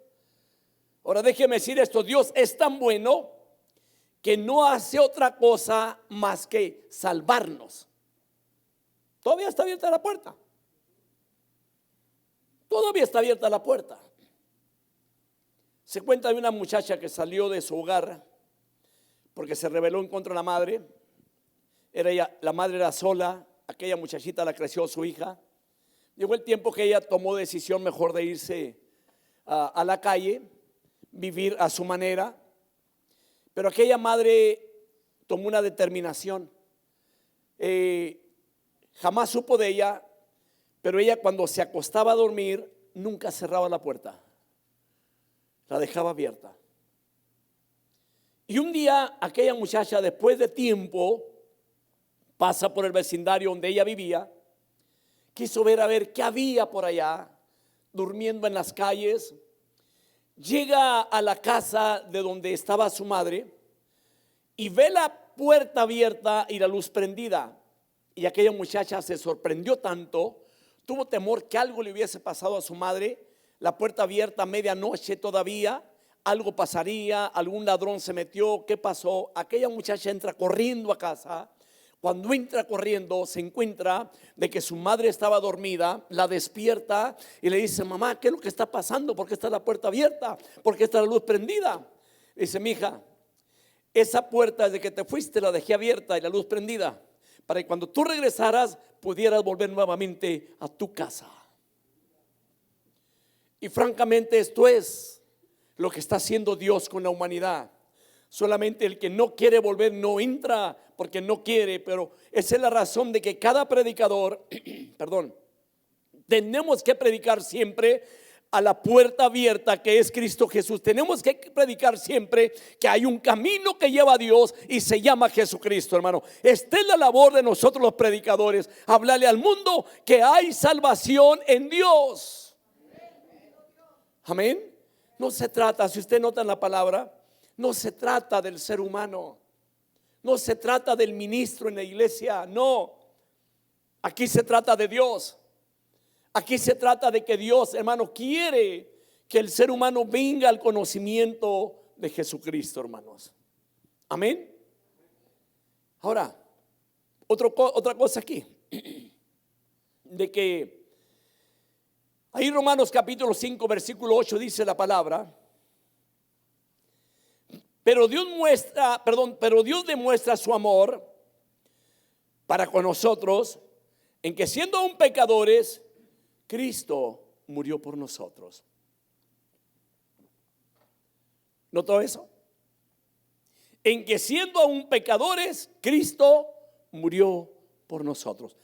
Ahora déjeme decir esto: Dios es tan bueno que no hace otra cosa más que salvarnos. Todavía está abierta la puerta. Todavía está abierta la puerta. Se cuenta de una muchacha que salió de su hogar porque se rebeló en contra de la madre. La madre era sola. Aquella muchachita la creció su hija. Llegó el tiempo que ella tomó decisión mejor de irse a la calle, vivir a su manera. Pero aquella madre tomó una determinación. Jamás supo de ella, pero ella, cuando se acostaba a dormir, nunca cerraba la puerta, la dejaba abierta. Y un día aquella muchacha, después de tiempo, pasa por el vecindario donde ella vivía. Quiso ver a ver qué había por allá, durmiendo en las calles. Llega a la casa de donde estaba su madre y ve la puerta abierta y la luz prendida. Y aquella muchacha se sorprendió tanto, tuvo temor que algo le hubiese pasado a su madre. La puerta abierta a medianoche todavía, algo pasaría, algún ladrón se metió, ¿qué pasó? Aquella muchacha entra corriendo a casa. Cuando entra corriendo, se encuentra de que su madre estaba dormida, la despierta y le dice: mamá, ¿qué es lo que está pasando? ¿Por qué está la puerta abierta? ¿Por qué está la luz prendida? Dice: mija, esa puerta desde que te fuiste la dejé abierta y la luz prendida, para que cuando tú regresaras pudieras volver nuevamente a tu casa. Y francamente esto es lo que está haciendo Dios con la humanidad. Solamente el que no quiere volver no entra porque no quiere. Pero esa es la razón de que cada predicador, tenemos que predicar siempre a la puerta abierta que es Cristo Jesús. Tenemos que predicar siempre que hay un camino que lleva a Dios y se llama Jesucristo, hermano. Esta es la labor de nosotros los predicadores, hablarle al mundo que hay salvación en Dios. Amén. No se trata, si usted nota en la palabra, no se trata del ser humano, no se trata del ministro en la iglesia, no. Aquí se trata de Dios. Aquí se trata de que Dios, hermano, quiere que el ser humano venga al conocimiento de Jesucristo, hermanos. Amén. Ahora, otra cosa aquí, de que ahí Romanos capítulo 5 versículo 8 dice la palabra: pero Dios demuestra su amor para con nosotros en que siendo aún pecadores, Cristo murió por nosotros. ¿Notó eso? En que siendo aún pecadores, Cristo murió por nosotros.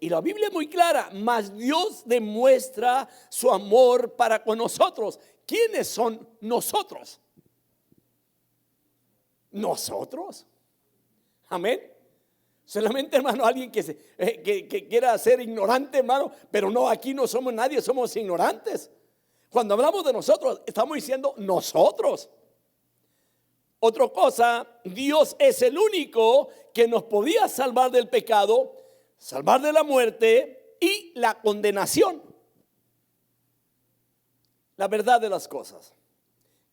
Y la Biblia es muy clara: mas Dios demuestra su amor para con nosotros. ¿Quiénes son nosotros? Nosotros. Amén. Solamente, hermano, alguien que quiera ser ignorante, hermano, pero no, aquí no somos nadie, somos ignorantes. Cuando hablamos de nosotros, estamos diciendo nosotros. Otra cosa, Dios es el único que nos podía salvar del pecado, salvar de la muerte y la condenación. La verdad de las cosas.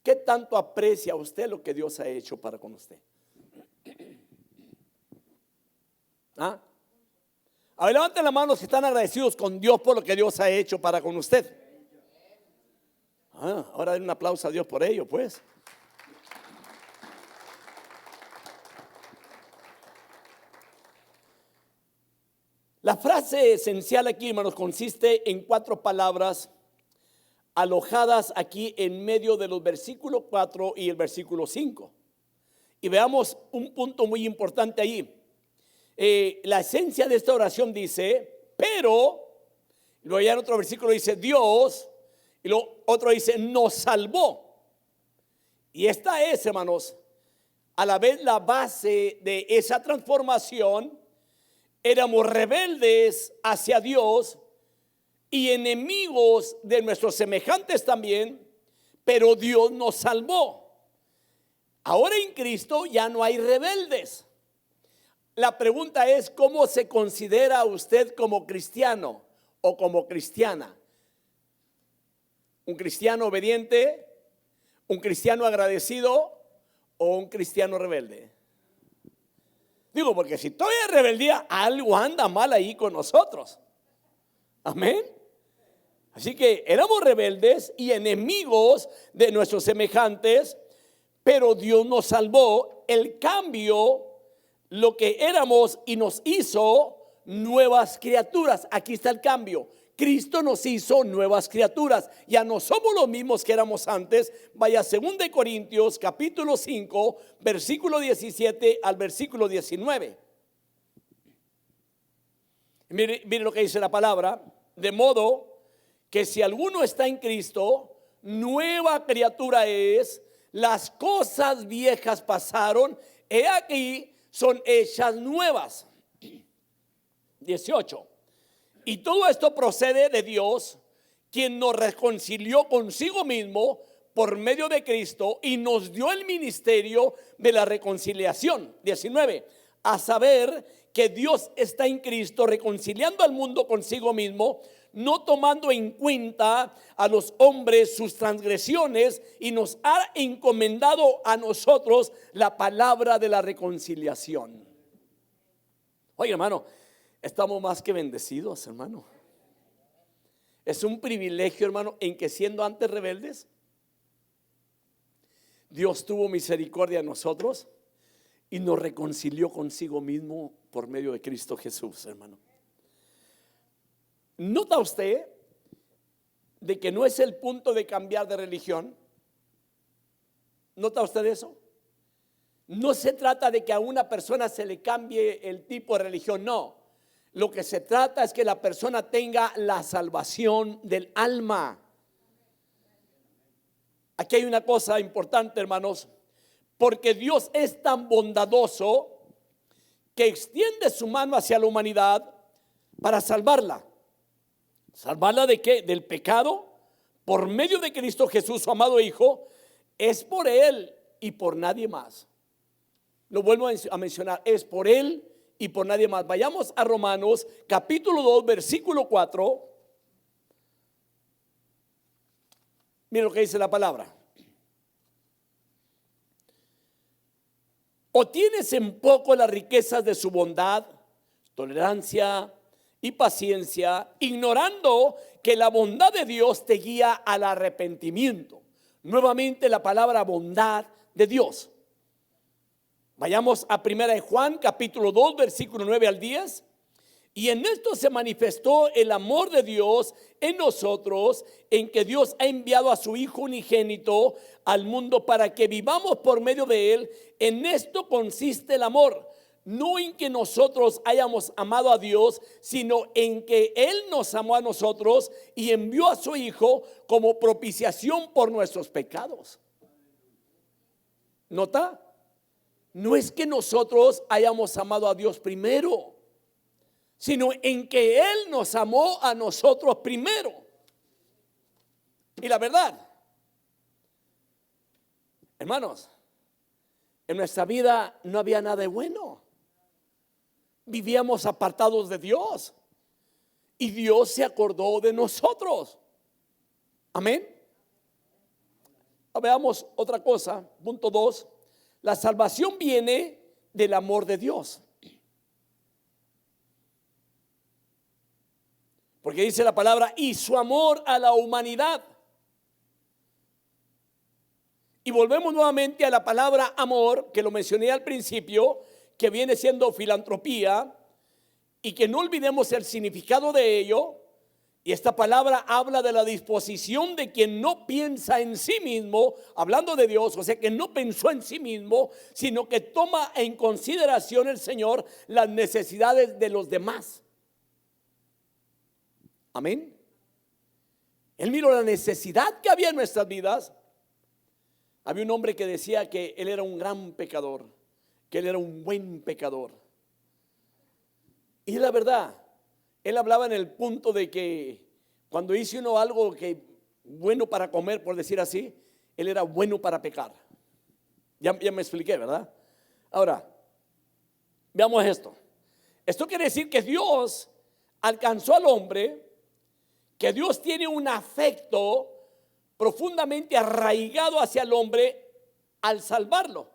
¿Qué tanto aprecia usted lo que Dios ha hecho para con usted? ¿Ah? A ver, levanten la mano si están agradecidos con Dios por lo que Dios ha hecho para con usted. Ahora den un aplauso a Dios por ello, pues. La frase esencial aquí, hermanos, consiste en 4 palabras alojadas aquí en medio de los versículos 4 y el versículo 5. Y veamos un punto muy importante ahí. La esencia de esta oración dice, pero, y luego ya en otro versículo dice Dios, y lo otro dice nos salvó. Y esta es, hermanos, a la vez la base de esa transformación. Éramos rebeldes hacia Dios y enemigos de nuestros semejantes también, pero Dios nos salvó. Ahora en Cristo ya no hay rebeldes. La pregunta es: ¿cómo se considera usted como cristiano o como cristiana? ¿Un cristiano obediente? ¿Un cristiano agradecido? ¿O un cristiano rebelde? Digo, porque si todavía hay rebeldía, algo anda mal ahí con nosotros. Amén. Así que éramos rebeldes y enemigos de nuestros semejantes, pero Dios nos salvó. El cambio, lo que éramos, y nos hizo nuevas criaturas. Aquí está el cambio. Cristo nos hizo nuevas criaturas. Ya no somos los mismos que éramos antes. Vaya a 2 Corintios capítulo 5 versículo 17 al versículo 19. Mire lo que dice la palabra: de modo que si alguno está en Cristo, nueva criatura es, las cosas viejas pasaron, he aquí son hechas nuevas. 18. Y todo esto procede de Dios, quien nos reconcilió consigo mismo por medio de Cristo y nos dio el ministerio de la reconciliación. 19. A saber que Dios está en Cristo reconciliando al mundo consigo mismo, no tomando en cuenta a los hombres sus transgresiones, y nos ha encomendado a nosotros la palabra de la reconciliación. Oye, hermano, estamos más que bendecidos, hermano. Es un privilegio, hermano, en que siendo antes rebeldes, Dios tuvo misericordia de nosotros y nos reconcilió consigo mismo por medio de Cristo Jesús, hermano. ¿Nota usted de que no es el punto de cambiar de religión? ¿Nota usted eso? No se trata de que a una persona se le cambie el tipo de religión, no. Lo que se trata es que la persona tenga la salvación del alma. Aquí hay una cosa importante, hermanos, porque Dios es tan bondadoso que extiende su mano hacia la humanidad para salvarla. ¿Salvarla de qué? Del pecado, por medio de Cristo Jesús, su amado Hijo. Es por Él y por nadie más. Lo vuelvo a mencionar, es por Él y por nadie más. Vayamos a Romanos capítulo 2, versículo 4. Miren lo que dice la palabra. ¿O tienes en poco las riquezas de su bondad, tolerancia y paciencia, ignorando que la bondad de Dios te guía al arrepentimiento? Nuevamente la palabra bondad de Dios. Vayamos a 1 Juan capítulo 2, versículo 9 al 10. Y en esto se manifestó el amor de Dios en nosotros, en que Dios ha enviado a su Hijo unigénito al mundo para que vivamos por medio de Él. En esto consiste el amor, no en que nosotros hayamos amado a Dios, sino en que Él nos amó a nosotros y envió a su Hijo como propiciación por nuestros pecados. ¿Nota? No es que nosotros hayamos amado a Dios primero, sino en que Él nos amó a nosotros primero. Y la verdad, hermanos, en nuestra vida no había nada de bueno. Vivíamos apartados de Dios y Dios se acordó de nosotros. Amén. Veamos otra cosa, punto 2. La salvación viene del amor de Dios. Porque dice la palabra, y su amor a la humanidad. Y volvemos nuevamente a la palabra amor, que lo mencioné al principio, que viene siendo filantropía, y que no olvidemos el significado de ello. Y esta palabra habla de la disposición de quien no piensa en sí mismo, hablando de Dios, o sea que no pensó en sí mismo, sino que toma en consideración el Señor las necesidades de los demás. Amén. Él miró la necesidad que había en nuestras vidas. Había un hombre que decía que él era un gran pecador, que él era un buen pecador. Y la verdad, él hablaba en el punto de que cuando hizo uno algo que bueno para comer, por decir así, él era bueno para pecar. Ya me expliqué, ¿verdad? Ahora, veamos esto. Esto quiere decir que Dios alcanzó al hombre, que Dios tiene un afecto profundamente arraigado hacia el hombre al salvarlo.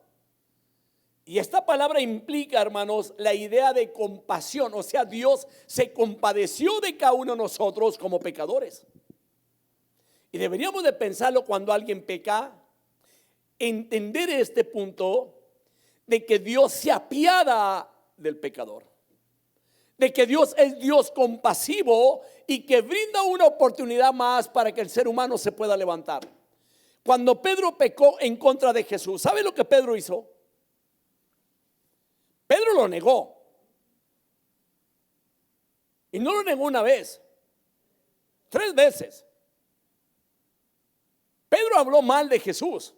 Y esta palabra implica, hermanos, la idea de compasión. O sea, Dios se compadeció de cada uno de nosotros como pecadores. Y deberíamos de pensarlo cuando alguien peca, entender este punto de que Dios se apiada del pecador, de que Dios es Dios compasivo y que brinda una oportunidad más para que el ser humano se pueda levantar. Cuando Pedro pecó en contra de Jesús, ¿sabe lo que Pedro hizo? Pedro lo negó. Y no lo negó una vez, 3 veces. Pedro habló mal de Jesús.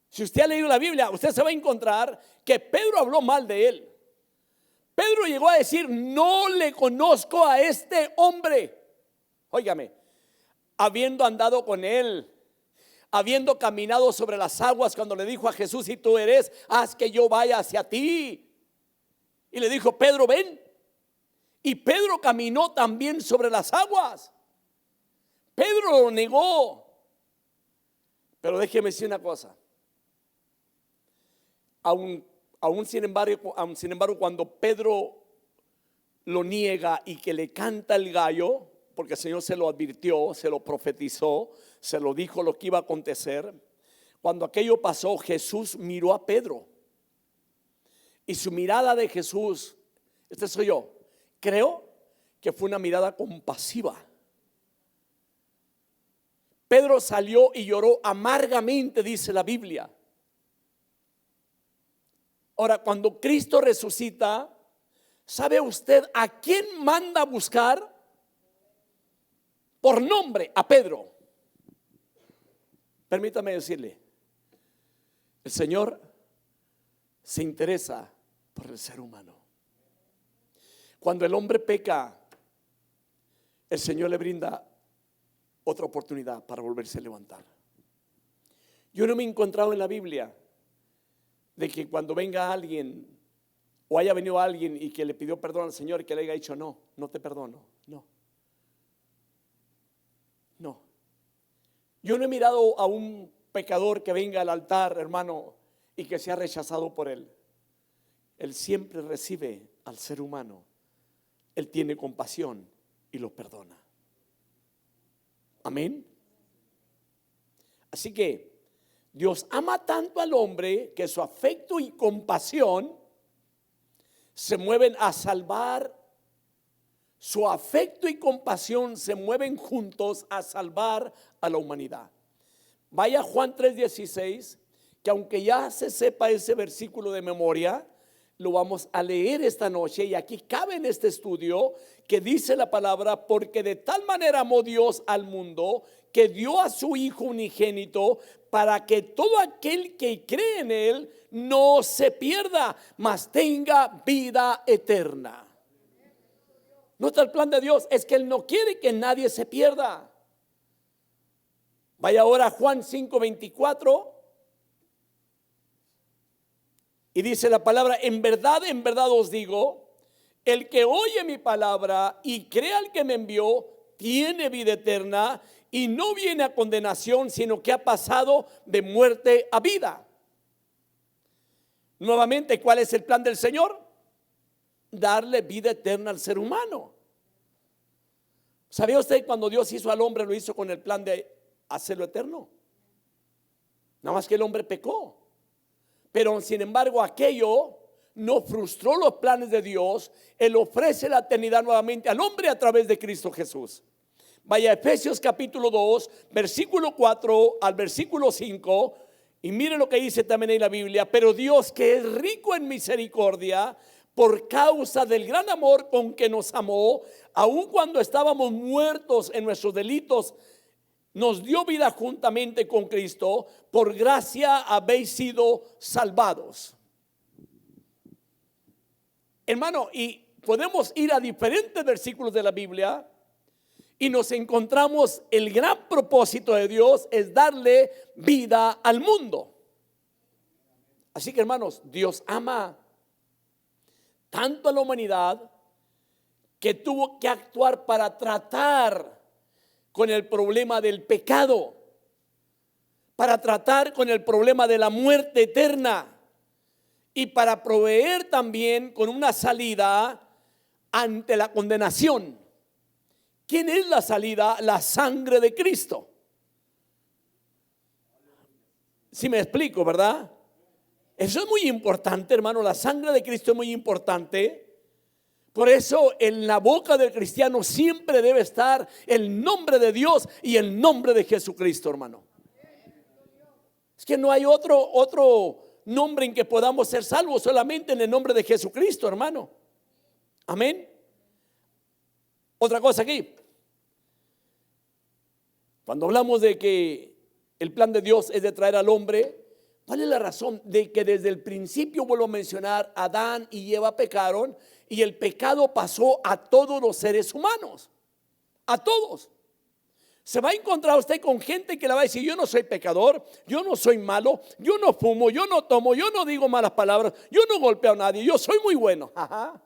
Si usted ha leído la Biblia, usted se va a encontrar que Pedro habló mal de él. Pedro llegó a decir, no le conozco a este hombre. Óigame, habiendo andado con él, habiendo caminado sobre las aguas, cuando le dijo a Jesús, si tú eres, haz que yo vaya hacia ti. Y le dijo, Pedro, ven. Y Pedro caminó también sobre las aguas. Pedro lo negó. Pero déjeme decir una cosa. Aún sin embargo, cuando Pedro lo niega y que le canta el gallo, porque el Señor se lo advirtió, se lo profetizó, se lo dijo lo que iba a acontecer. Cuando aquello pasó, Jesús miró a Pedro. Y su mirada de Jesús, este soy yo, creo que fue una mirada compasiva. Pedro salió y lloró amargamente, dice la Biblia. Ahora, cuando Cristo resucita, ¿sabe usted a quién manda a buscar? Por nombre, a Pedro. Permítame decirle, el Señor se interesa por el ser humano. Cuando el hombre peca, el Señor le brinda otra oportunidad para volverse a levantar. Yo no me he encontrado en la Biblia de que cuando venga alguien o haya venido alguien y que le pidió perdón al Señor y que le haya dicho no, no te perdono. No. Yo no he mirado a un pecador que venga al altar, hermano, y que sea rechazado por él. Él siempre recibe al ser humano. Él tiene compasión y lo perdona. Amén. Así que Dios ama tanto al hombre que su afecto y compasión se mueven a salvar. Su afecto y compasión se mueven juntos a salvar a la humanidad. Vaya Juan 3:16, que aunque ya se sepa ese versículo de memoria, lo vamos a leer esta noche, y aquí cabe en este estudio que dice la palabra: porque de tal manera amó Dios al mundo que dio a su Hijo unigénito, para que todo aquel que cree en él no se pierda, mas tenga vida eterna. Nota el plan de Dios, es que Él no quiere que nadie se pierda. Vaya ahora a Juan 5:24 y dice la palabra: en verdad os digo, el que oye mi palabra y cree al que me envió, tiene vida eterna y no viene a condenación, sino que ha pasado de muerte a vida. Nuevamente, ¿cuál es el plan del Señor? Darle vida eterna al ser humano. ¿Sabía usted cuando Dios hizo al hombre, lo hizo con el plan de hacerlo eterno? Nada más que el hombre pecó. Pero sin embargo aquello no frustró los planes de Dios. Él ofrece la eternidad nuevamente al hombre a través de Cristo Jesús. Vaya a Efesios capítulo 2, versículo 4 al versículo 5. Y mire lo que dice también en la Biblia: pero Dios, que es rico en misericordia, por causa del gran amor con que nos amó, aun cuando estábamos muertos en nuestros delitos, nos dio vida juntamente con Cristo. Por gracia habéis sido salvados. Hermano, y podemos ir a diferentes versículos de la Biblia y nos encontramos: el gran propósito de Dios es darle vida al mundo. Así que, hermanos, Dios ama tanto a la humanidad que tuvo que actuar para tratar con el problema del pecado, para tratar con el problema de la muerte eterna y para proveer también con una salida ante la condenación. ¿Quién es la salida? La sangre de Cristo. Si me explico, ¿verdad? Eso es muy importante, hermano. La sangre de Cristo es muy importante. Por eso en la boca del cristiano siempre debe estar el nombre de Dios y el nombre de Jesucristo, hermano. Es que no hay otro nombre en que podamos ser salvos, solamente en el nombre de Jesucristo, hermano. Amén. Otra cosa aquí. Cuando hablamos de que el plan de Dios es de traer al hombre, ¿cuál es la razón? De que desde el principio, vuelvo a mencionar, Adán y Eva pecaron y el pecado pasó a todos los seres humanos. A todos. Se va a encontrar usted con gente que le va a decir: yo no soy pecador, yo no soy malo, yo no fumo, yo no tomo, yo no digo malas palabras, yo no golpeo a nadie, yo soy muy bueno. Ajá.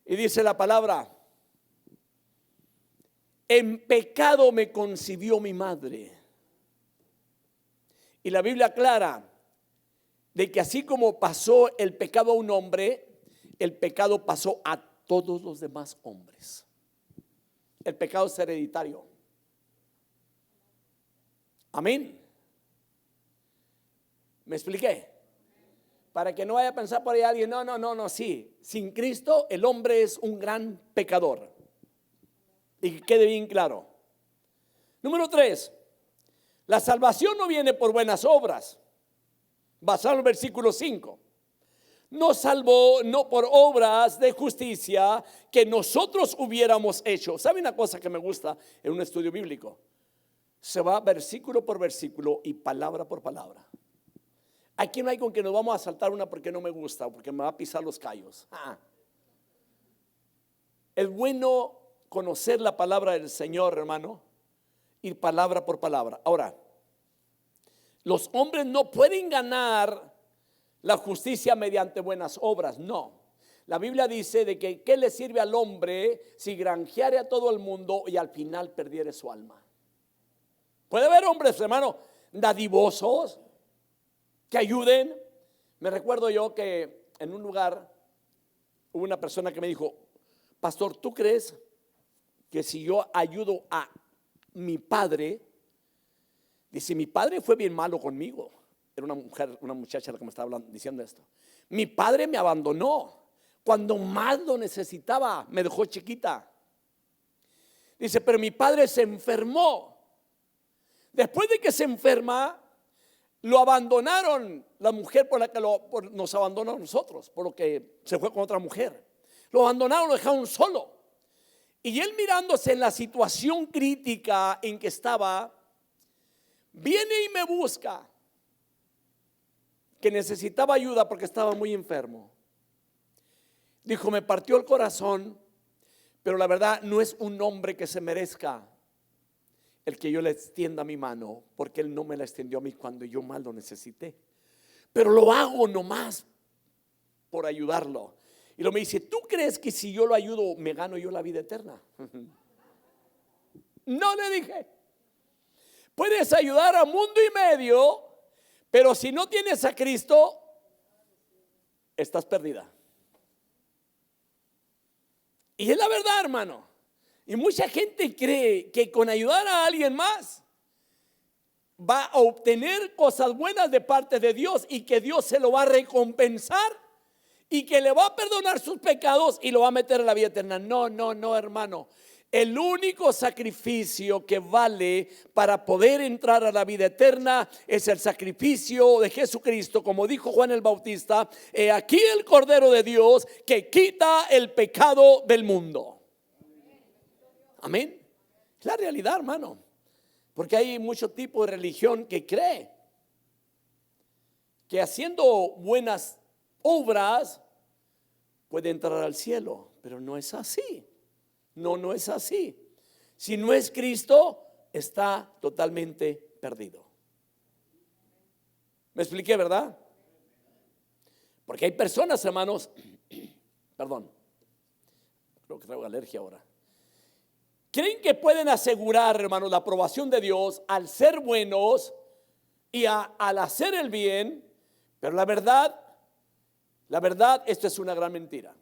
Y dice la palabra: en pecado me concibió mi madre. Y la Biblia aclara de que así como pasó el pecado a un hombre, el pecado pasó a todos los demás hombres. El pecado es hereditario. Amén. ¿Me expliqué? Para que no vaya a pensar por ahí alguien: no, sí, sin Cristo el hombre es un gran pecador. Y que quede bien claro. Número 3. La salvación no viene por buenas obras. Basado en el versículo 5. Nos salvó no por obras de justicia que nosotros hubiéramos hecho. ¿Sabe una cosa que me gusta en un estudio bíblico? se va versículo por versículo y palabra por palabra. Aquí no hay con que nos vamos a saltar una porque no me gusta o porque me va a pisar los callos. Es bueno conocer la palabra del Señor, hermano, ir palabra por palabra. Ahora, los hombres no pueden ganar la justicia mediante buenas obras, no. La Biblia dice de que ¿qué le sirve al hombre si granjeare a todo el mundo y al final perdiere su alma? Puede haber hombres, hermano, dadivosos que ayuden. Me recuerdo yo que en un lugar hubo una persona que me dijo: pastor, ¿tú crees que si yo ayudo a mi padre? Dice, mi padre fue bien malo conmigo. Era una muchacha la que me estaba diciendo esto. Mi padre me abandonó cuando más lo necesitaba, me dejó chiquita. Dice, pero mi padre se enfermó. Después de que se enferma, lo abandonaron, la mujer por la que nos abandonó a nosotros, por lo que se fue con otra mujer. Lo abandonaron, lo dejaron solo. Y él, mirándose en la situación crítica en que estaba, viene y me busca, que necesitaba ayuda porque estaba muy enfermo. Dijo, me partió el corazón, pero la verdad no es un hombre que se merezca el que yo le extienda mi mano, porque él no me la extendió a mí cuando yo más lo necesité. Pero lo hago nomás por ayudarlo. Y lo me dice, ¿tú crees que si yo lo ayudo me gano yo la vida eterna? No, le dije. Puedes ayudar a mundo y medio, pero si no tienes a Cristo, estás perdida. Y es la verdad, hermano. Y mucha gente cree que con ayudar a alguien más va a obtener cosas buenas de parte de Dios y que Dios se lo va a recompensar y que le va a perdonar sus pecados y lo va a meter en la vida eterna. No, no, no, hermano. El único sacrificio que vale para poder entrar a la vida eterna es el sacrificio de Jesucristo, como dijo Juan el Bautista: he aquí el Cordero de Dios que quita el pecado del mundo. Amén. Es la realidad, hermano. Porque hay mucho tipo de religión que cree que haciendo buenas obras puede entrar al cielo, pero no es así. No es así. Si no es Cristo, está totalmente perdido. ¿Me expliqué, verdad? Porque hay personas, hermanos, perdón, creo que traigo alergia ahora. Creen que pueden asegurar, hermanos, la aprobación de Dios al ser buenos y al hacer el bien, pero la verdad, esto es una gran mentira.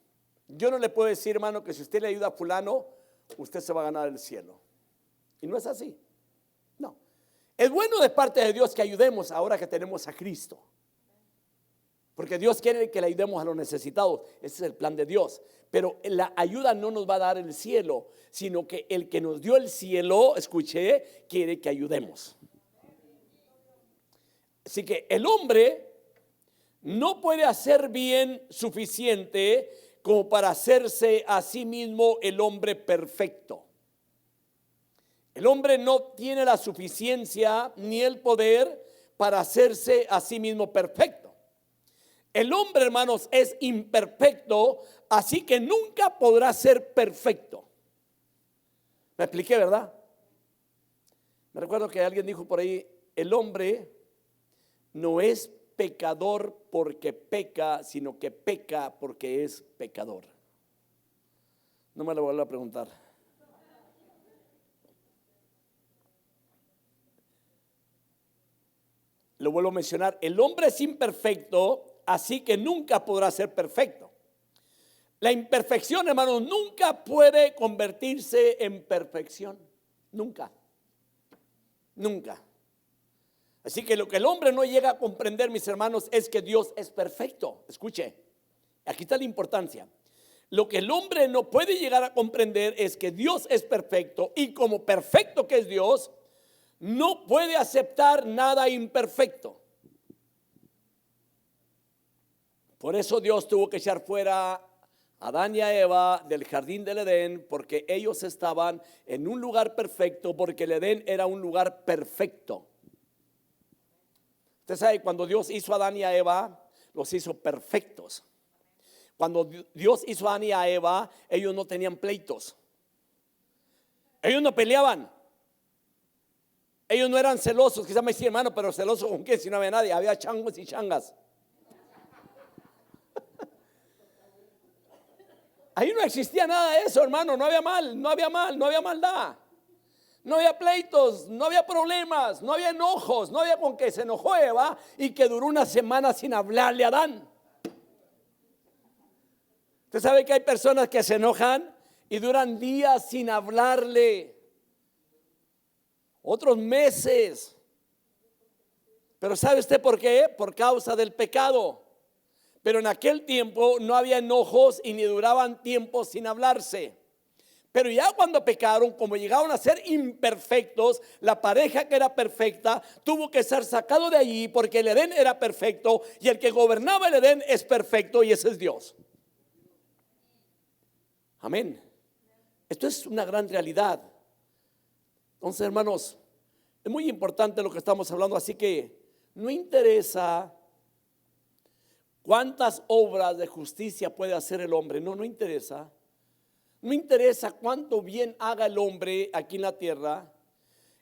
Yo no le puedo decir, hermano, que si usted le ayuda a fulano, usted se va a ganar el cielo. Y no es así. No. Es bueno de parte de Dios que ayudemos ahora que tenemos a Cristo. Porque Dios quiere que le ayudemos a los necesitados. Ese es el plan de Dios. Pero la ayuda no nos va a dar el cielo, sino que el que nos dio el cielo, escuché, quiere que ayudemos. Así que el hombre no puede hacer bien suficiente como para hacerse a sí mismo el hombre perfecto. El hombre no tiene la suficiencia ni el poder para hacerse a sí mismo perfecto. El hombre, hermanos, es imperfecto, así que nunca podrá ser perfecto. ¿Me expliqué, verdad? Me recuerdo que alguien dijo por ahí, el hombre no es pecador porque peca, sino que peca porque es pecador. No me lo vuelvo a preguntar. Lo vuelvo a mencionar, el hombre es imperfecto, así que nunca podrá ser perfecto. La imperfección, hermanos, nunca puede convertirse en perfección. Nunca. Nunca. Así que lo que el hombre no llega a comprender, mis hermanos, es que Dios es perfecto. Escuche, aquí está la importancia. Lo que el hombre no puede llegar a comprender es que Dios es perfecto y como perfecto que es Dios, no puede aceptar nada imperfecto. Por eso Dios tuvo que echar fuera Adán y a Eva del jardín del Edén, porque ellos estaban en un lugar perfecto, porque el Edén era un lugar perfecto. Usted sabe, cuando Dios hizo a Adán y a Eva, los hizo perfectos. Cuando Dios hizo a Adán y a Eva, ellos no tenían pleitos. Ellos no peleaban. Ellos no eran celosos. Quizás me decía, hermano, pero celoso con quién si no había nadie. Había changos y changas. Ahí no existía nada de eso, hermano. No había mal, no había maldad. No había pleitos, no había problemas, no había enojos. No había con que se enojó Eva y que duró una semana sin hablarle a Adán. Usted sabe que hay personas que se enojan y duran días sin hablarle, otros meses. Pero ¿sabe usted por qué? Por causa del pecado. Pero en aquel tiempo no había enojos y ni duraban tiempo sin hablarse. Pero ya cuando pecaron, como llegaron a ser imperfectos, la pareja que era perfecta tuvo que ser sacado de allí, porque el Edén era perfecto y el que gobernaba el Edén es perfecto, y ese es Dios. Amén. Esto es una gran realidad. Entonces, hermanos, es muy importante lo que estamos hablando, así que no interesa cuántas obras de justicia puede hacer el hombre. No interesa. No interesa cuánto bien haga el hombre aquí en la tierra.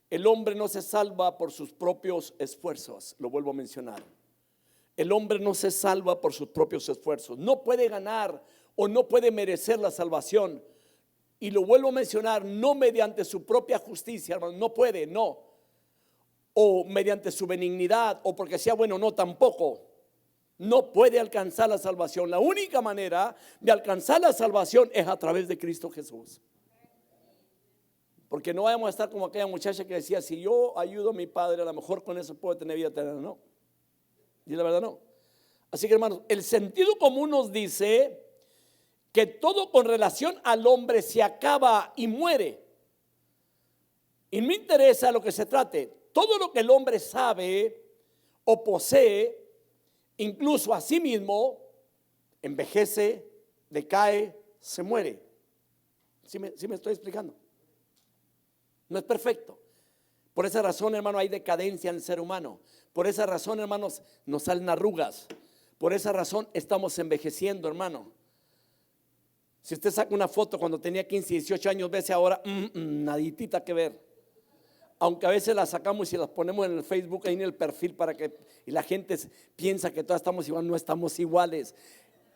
El hombre no se salva por sus propios esfuerzos. Lo vuelvo a mencionar. El hombre no se salva por sus propios esfuerzos. No puede ganar o no puede merecer la salvación. Y lo vuelvo a mencionar, no mediante su propia justicia, hermano. No puede, no. O mediante su benignidad, o porque sea bueno, no, tampoco. No puede alcanzar la salvación. La única manera de alcanzar la salvación es a través de Cristo Jesús. Porque no vamos a estar como aquella muchacha que decía, si yo ayudo a mi padre, a lo mejor con eso puedo tener vida eterna. No, y la verdad no. Así que, hermanos, el sentido común nos dice que todo con relación al hombre se acaba y muere. Y no interesa lo que se trate. Todo lo que el hombre sabe o posee, incluso a sí mismo, envejece, decae, se muere. ¿Sí me estoy explicando? No es perfecto. Por esa razón, hermano, hay decadencia en el ser humano. Por esa razón, hermanos, nos salen arrugas. Por esa razón estamos envejeciendo, hermano. Si usted saca una foto cuando tenía 15, 18 años, vese ahora, naditita que ver. Aunque a veces las sacamos y las ponemos en el Facebook, ahí en el perfil, para que y la gente piensa que todas estamos igual. No estamos iguales.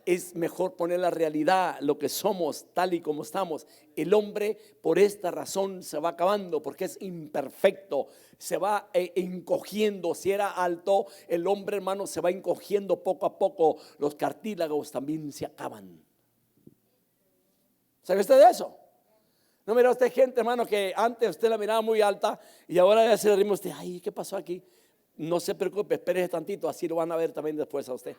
Es mejor poner la realidad, lo que somos, tal y como estamos. El hombre por esta razón se va acabando, porque es imperfecto, se va encogiendo. Si era alto, el hombre, hermano, se va encogiendo poco a poco. Los cartílagos también se acaban. ¿Sabe usted de eso? No mira usted gente, hermano, que antes usted la miraba muy alta y ahora ya se le rima usted, ay, ¿qué pasó aquí? No se preocupe, espérese tantito, así lo van a ver también después a usted.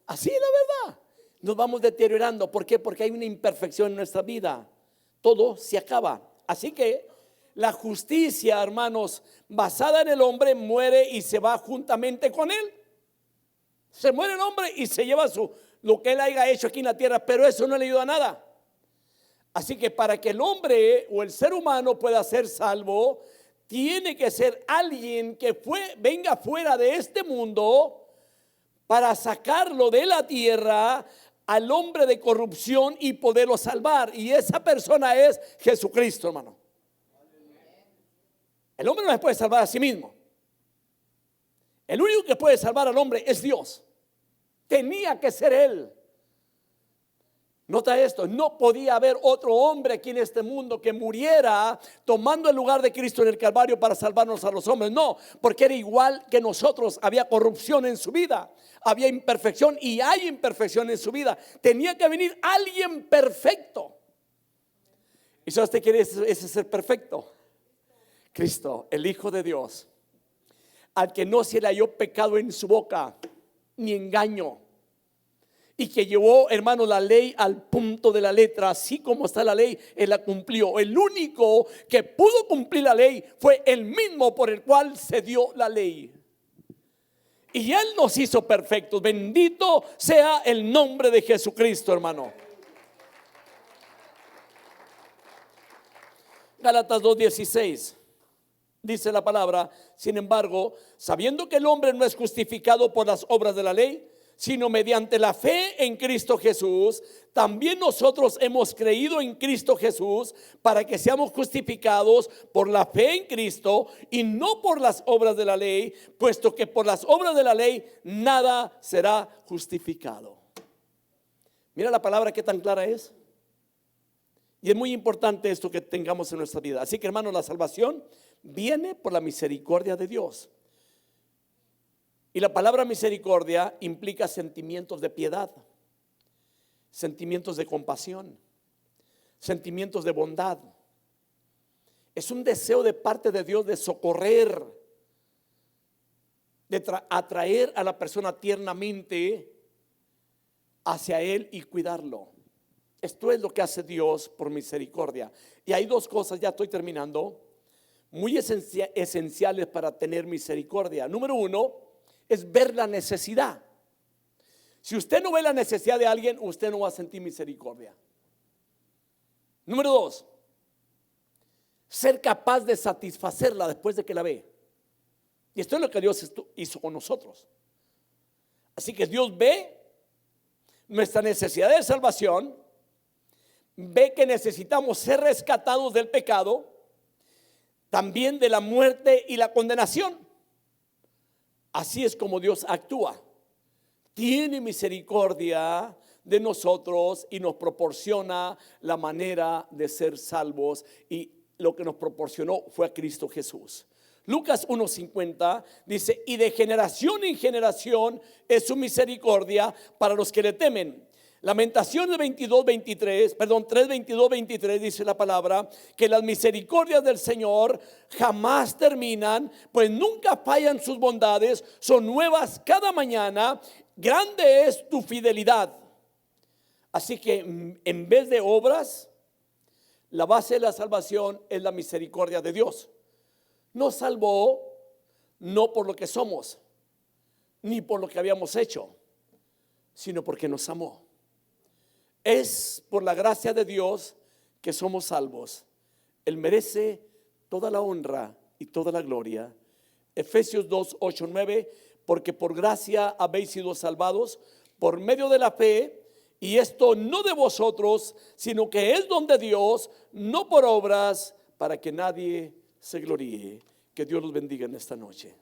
Así es la verdad. Nos vamos deteriorando. ¿Por qué? Porque hay una imperfección en nuestra vida. Todo se acaba. Así que la justicia, hermanos, basada en el hombre, muere y se va juntamente con él. Se muere el hombre y se lleva lo que él haya hecho aquí en la tierra, pero eso no le ayuda a nada. Así que para que el hombre o el ser humano pueda ser salvo, tiene que ser alguien que venga fuera de este mundo para sacarlo de la tierra al hombre de corrupción y poderlo salvar. Y esa persona es Jesucristo, hermano. El hombre no se puede salvar a sí mismo. El único que puede salvar al hombre es Dios. Tenía que ser Él. Nota esto, no podía haber otro hombre aquí en este mundo que muriera tomando el lugar de Cristo en el Calvario para salvarnos a los hombres. No, porque era igual que nosotros. Había corrupción en su vida, había imperfección y hay imperfección en su vida. Tenía que venir alguien perfecto. ¿Y si usted quiere ese ser perfecto? Cristo, el Hijo de Dios, al que no se le halló pecado en su boca, ni engaño. Y que llevó, hermano, la ley al punto de la letra. Así como está la ley, Él la cumplió. El único que pudo cumplir la ley fue el mismo por el cual se dio la ley. Y Él nos hizo perfectos. Bendito sea el nombre de Jesucristo, hermano. Gálatas 2:16 dice la palabra: sin embargo, sabiendo que el hombre no es justificado por las obras de la ley, sino mediante la fe en Cristo Jesús, también nosotros hemos creído en Cristo Jesús para que seamos justificados por la fe en Cristo y no por las obras de la ley, puesto que por las obras de la ley nada será justificado. Mira la palabra que tan clara es. Y es muy importante esto que tengamos en nuestra vida. Así que, hermanos, la salvación viene por la misericordia de Dios. Y la palabra misericordia implica sentimientos de piedad, sentimientos de compasión, sentimientos de bondad. Es un deseo de parte de Dios de socorrer, de atraer a la persona tiernamente hacia Él y cuidarlo. Esto es lo que hace Dios por misericordia. Y hay dos cosas, ya estoy terminando, muy esenciales para tener misericordia. Número uno es ver la necesidad. Si usted no ve la necesidad de alguien, usted no va a sentir misericordia. Número dos, ser capaz de satisfacerla después de que la ve. Y esto es lo que Dios hizo con nosotros. Así que Dios ve nuestra necesidad de salvación, ve que necesitamos ser rescatados del pecado, también de la muerte y la condenación. Así es como Dios actúa. Tiene misericordia de nosotros y nos proporciona la manera de ser salvos, y lo que nos proporcionó fue a Cristo Jesús. Lucas 1:50 dice: y de generación en generación es su misericordia para los que le temen. Lamentaciones 3:22-23 dice la palabra que las misericordias del Señor jamás terminan, pues nunca fallan sus bondades, son nuevas cada mañana, grande es tu fidelidad. Así que en vez de obras, la base de la salvación es la misericordia de Dios. Nos salvó no por lo que somos, ni por lo que habíamos hecho, sino porque nos amó. Es por la gracia de Dios que somos salvos. Él merece toda la honra y toda la gloria. Efesios 2:8-9: porque por gracia habéis sido salvados por medio de la fe, y esto no de vosotros, sino que es don de Dios, no por obras, para que nadie se gloríe. Que Dios los bendiga en esta noche.